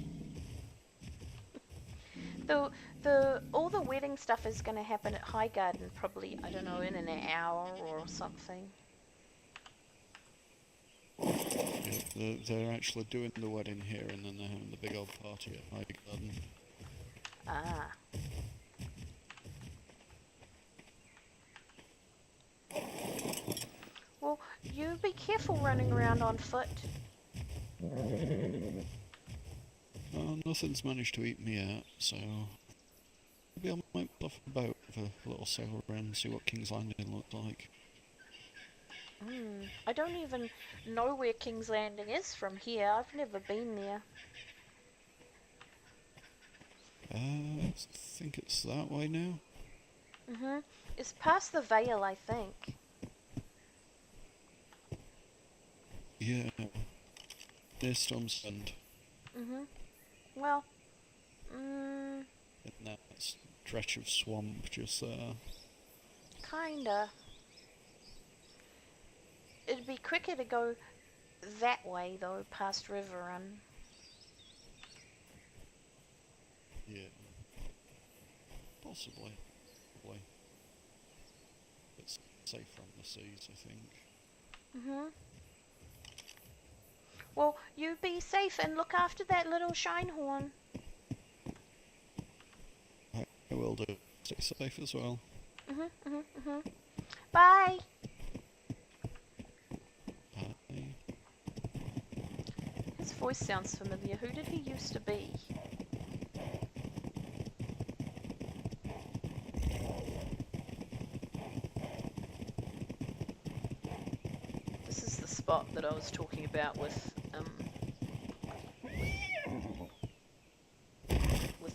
All the wedding stuff is going to happen at High Garden probably, I don't know, in an hour or something.
Yeah, they're actually doing the wedding here, and then they're having the big old party at my garden.
Ah.
Well, you be careful running around on foot.
Nothing's managed to eat me out, so maybe I might pull off a boat for a little sail around and see what King's Landing looks like.
I don't even know where King's Landing is from here. I've never been there.
I think it's that way now.
It's past the Vale, I think.
Yeah, near Storm's End.
Well,
In that stretch of swamp just there.
kinda. It'd be quicker to go that way, though, past River Run.
Yeah. Possibly. It's safe from the seas, I think.
Well, you be safe and look after that little Shinehorn.
I will do. Stay safe as well.
Bye.
Bye.
His voice sounds familiar. Who did he used to be? This is the spot that I was talking about with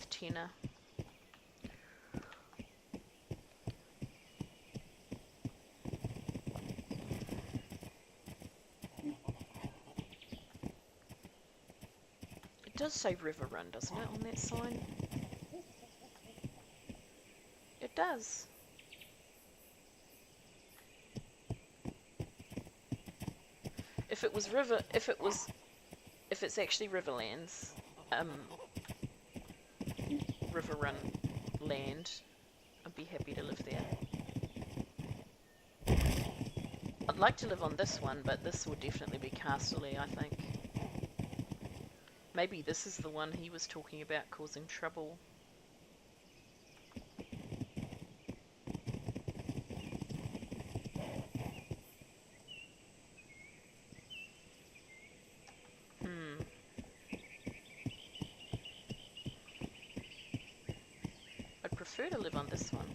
Tina. It does say River Run, doesn't it, on that sign? It does. If it's actually Riverlands, River Run land, I'd be happy to live there. I'd like to live on this one, but this would definitely be Castley, I think. Maybe this is the one he was talking about causing trouble. I'd prefer to live on this one.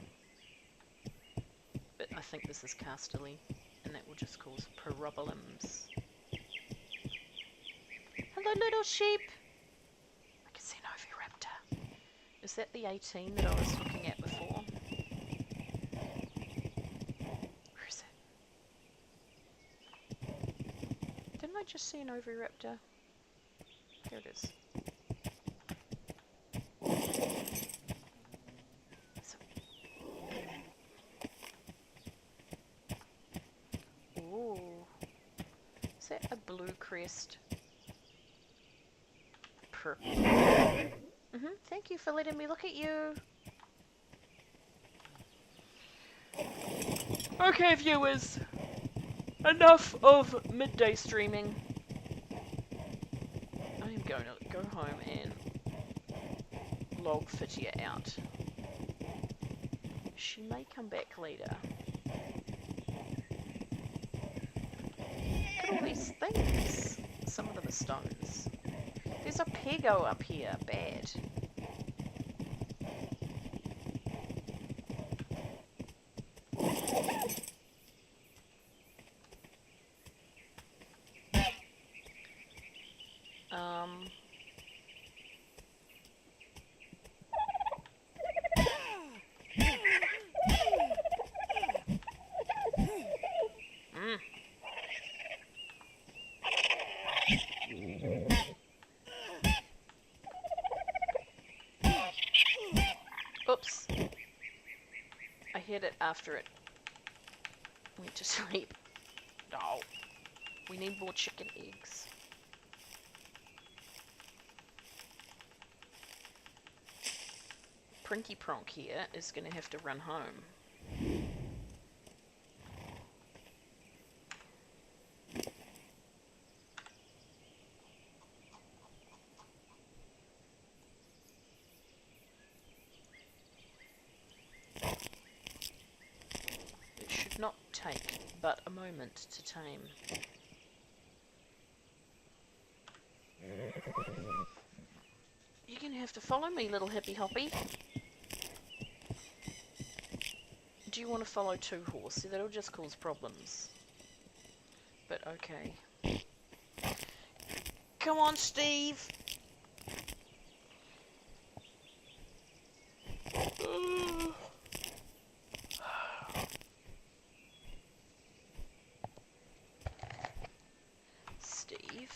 But I think this is Casterly, and that will just cause problems. Hello, little sheep! I can see an oviraptor. Is that the 18 that I was looking at before? Where is it? Didn't I just see an oviraptor? Here it is. Ooh. Is that a blue crest? Purple. Thank you for letting me look at you. Okay, viewers. Enough of midday streaming. I am going to go home and log Whitia out. She may come back later. Look at all these things. Some of them are stones. There's a pego up here. Bad. Oops. I hit it after it went to sleep. No. We need more chicken eggs. Prinky Pronk here is going to have to run home. Not take, but a moment to tame. You're gonna have to follow me, little hippy hoppy. Do you want to follow two horse? See, that'll just cause problems. But okay. Come on, Steve! Steve.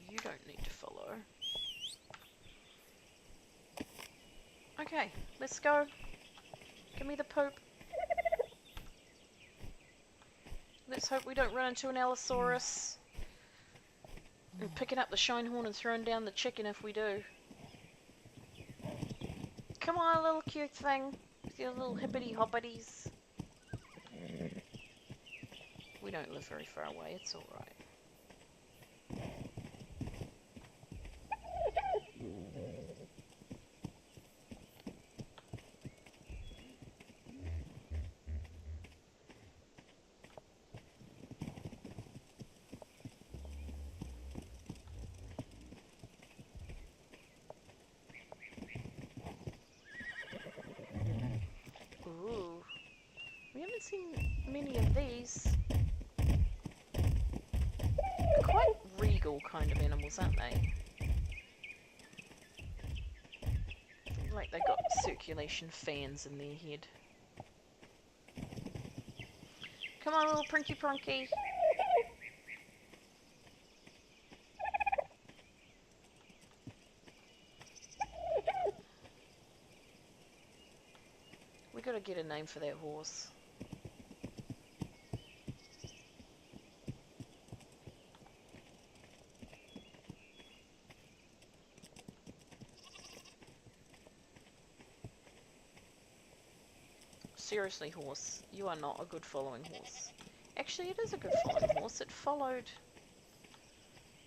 You don't need to follow. Okay, let's go. Give me the poop. Let's hope we don't run into an Allosaurus. And picking up the Shinehorn and throwing down the chicken if we do. Come on, little cute thing. With your little hippity hoppities. We don't live very far away, it's alright. Ooh. We haven't seen many of these. They're quite regal kind of animals, aren't they? Like they got circulation fans in their head. Come on, little Prinky Pronky. We gotta get a name for that horse. Seriously, horse, you are not a good following horse. Actually, it is a good following horse. It followed...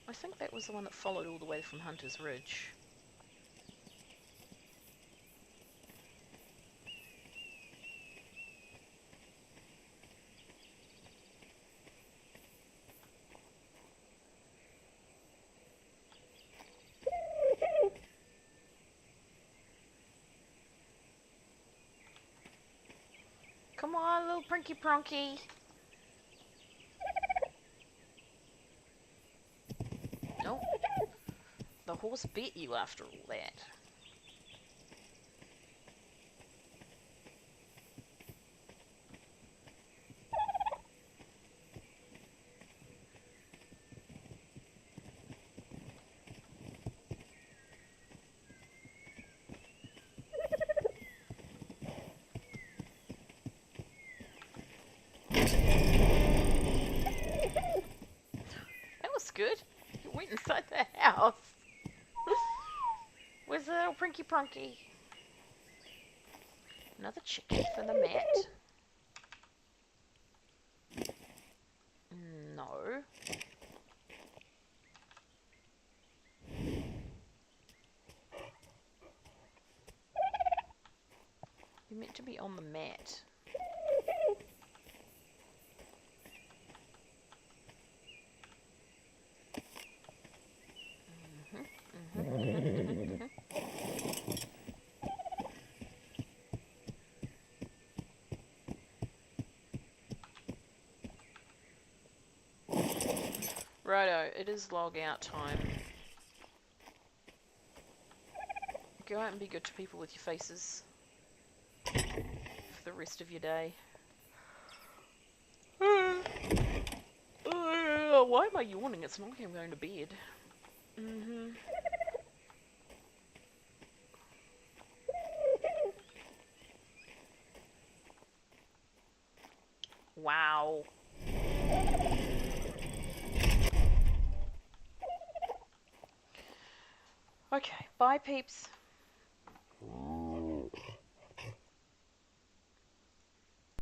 I think that was the one that followed all the way from Hunter's Ridge. Come on, little Prinky Pronky. Nope. The horse bit you after all that. That was good. You went inside the house. Where's the little Prinky Pronky? Another chicken for the mat. No. You're meant to be on the mat. Righto, it is log out time. Go out and be good to people with your faces for the rest of your day. Why am I yawning? It's not like I'm going to bed. Wow. Okay, bye peeps.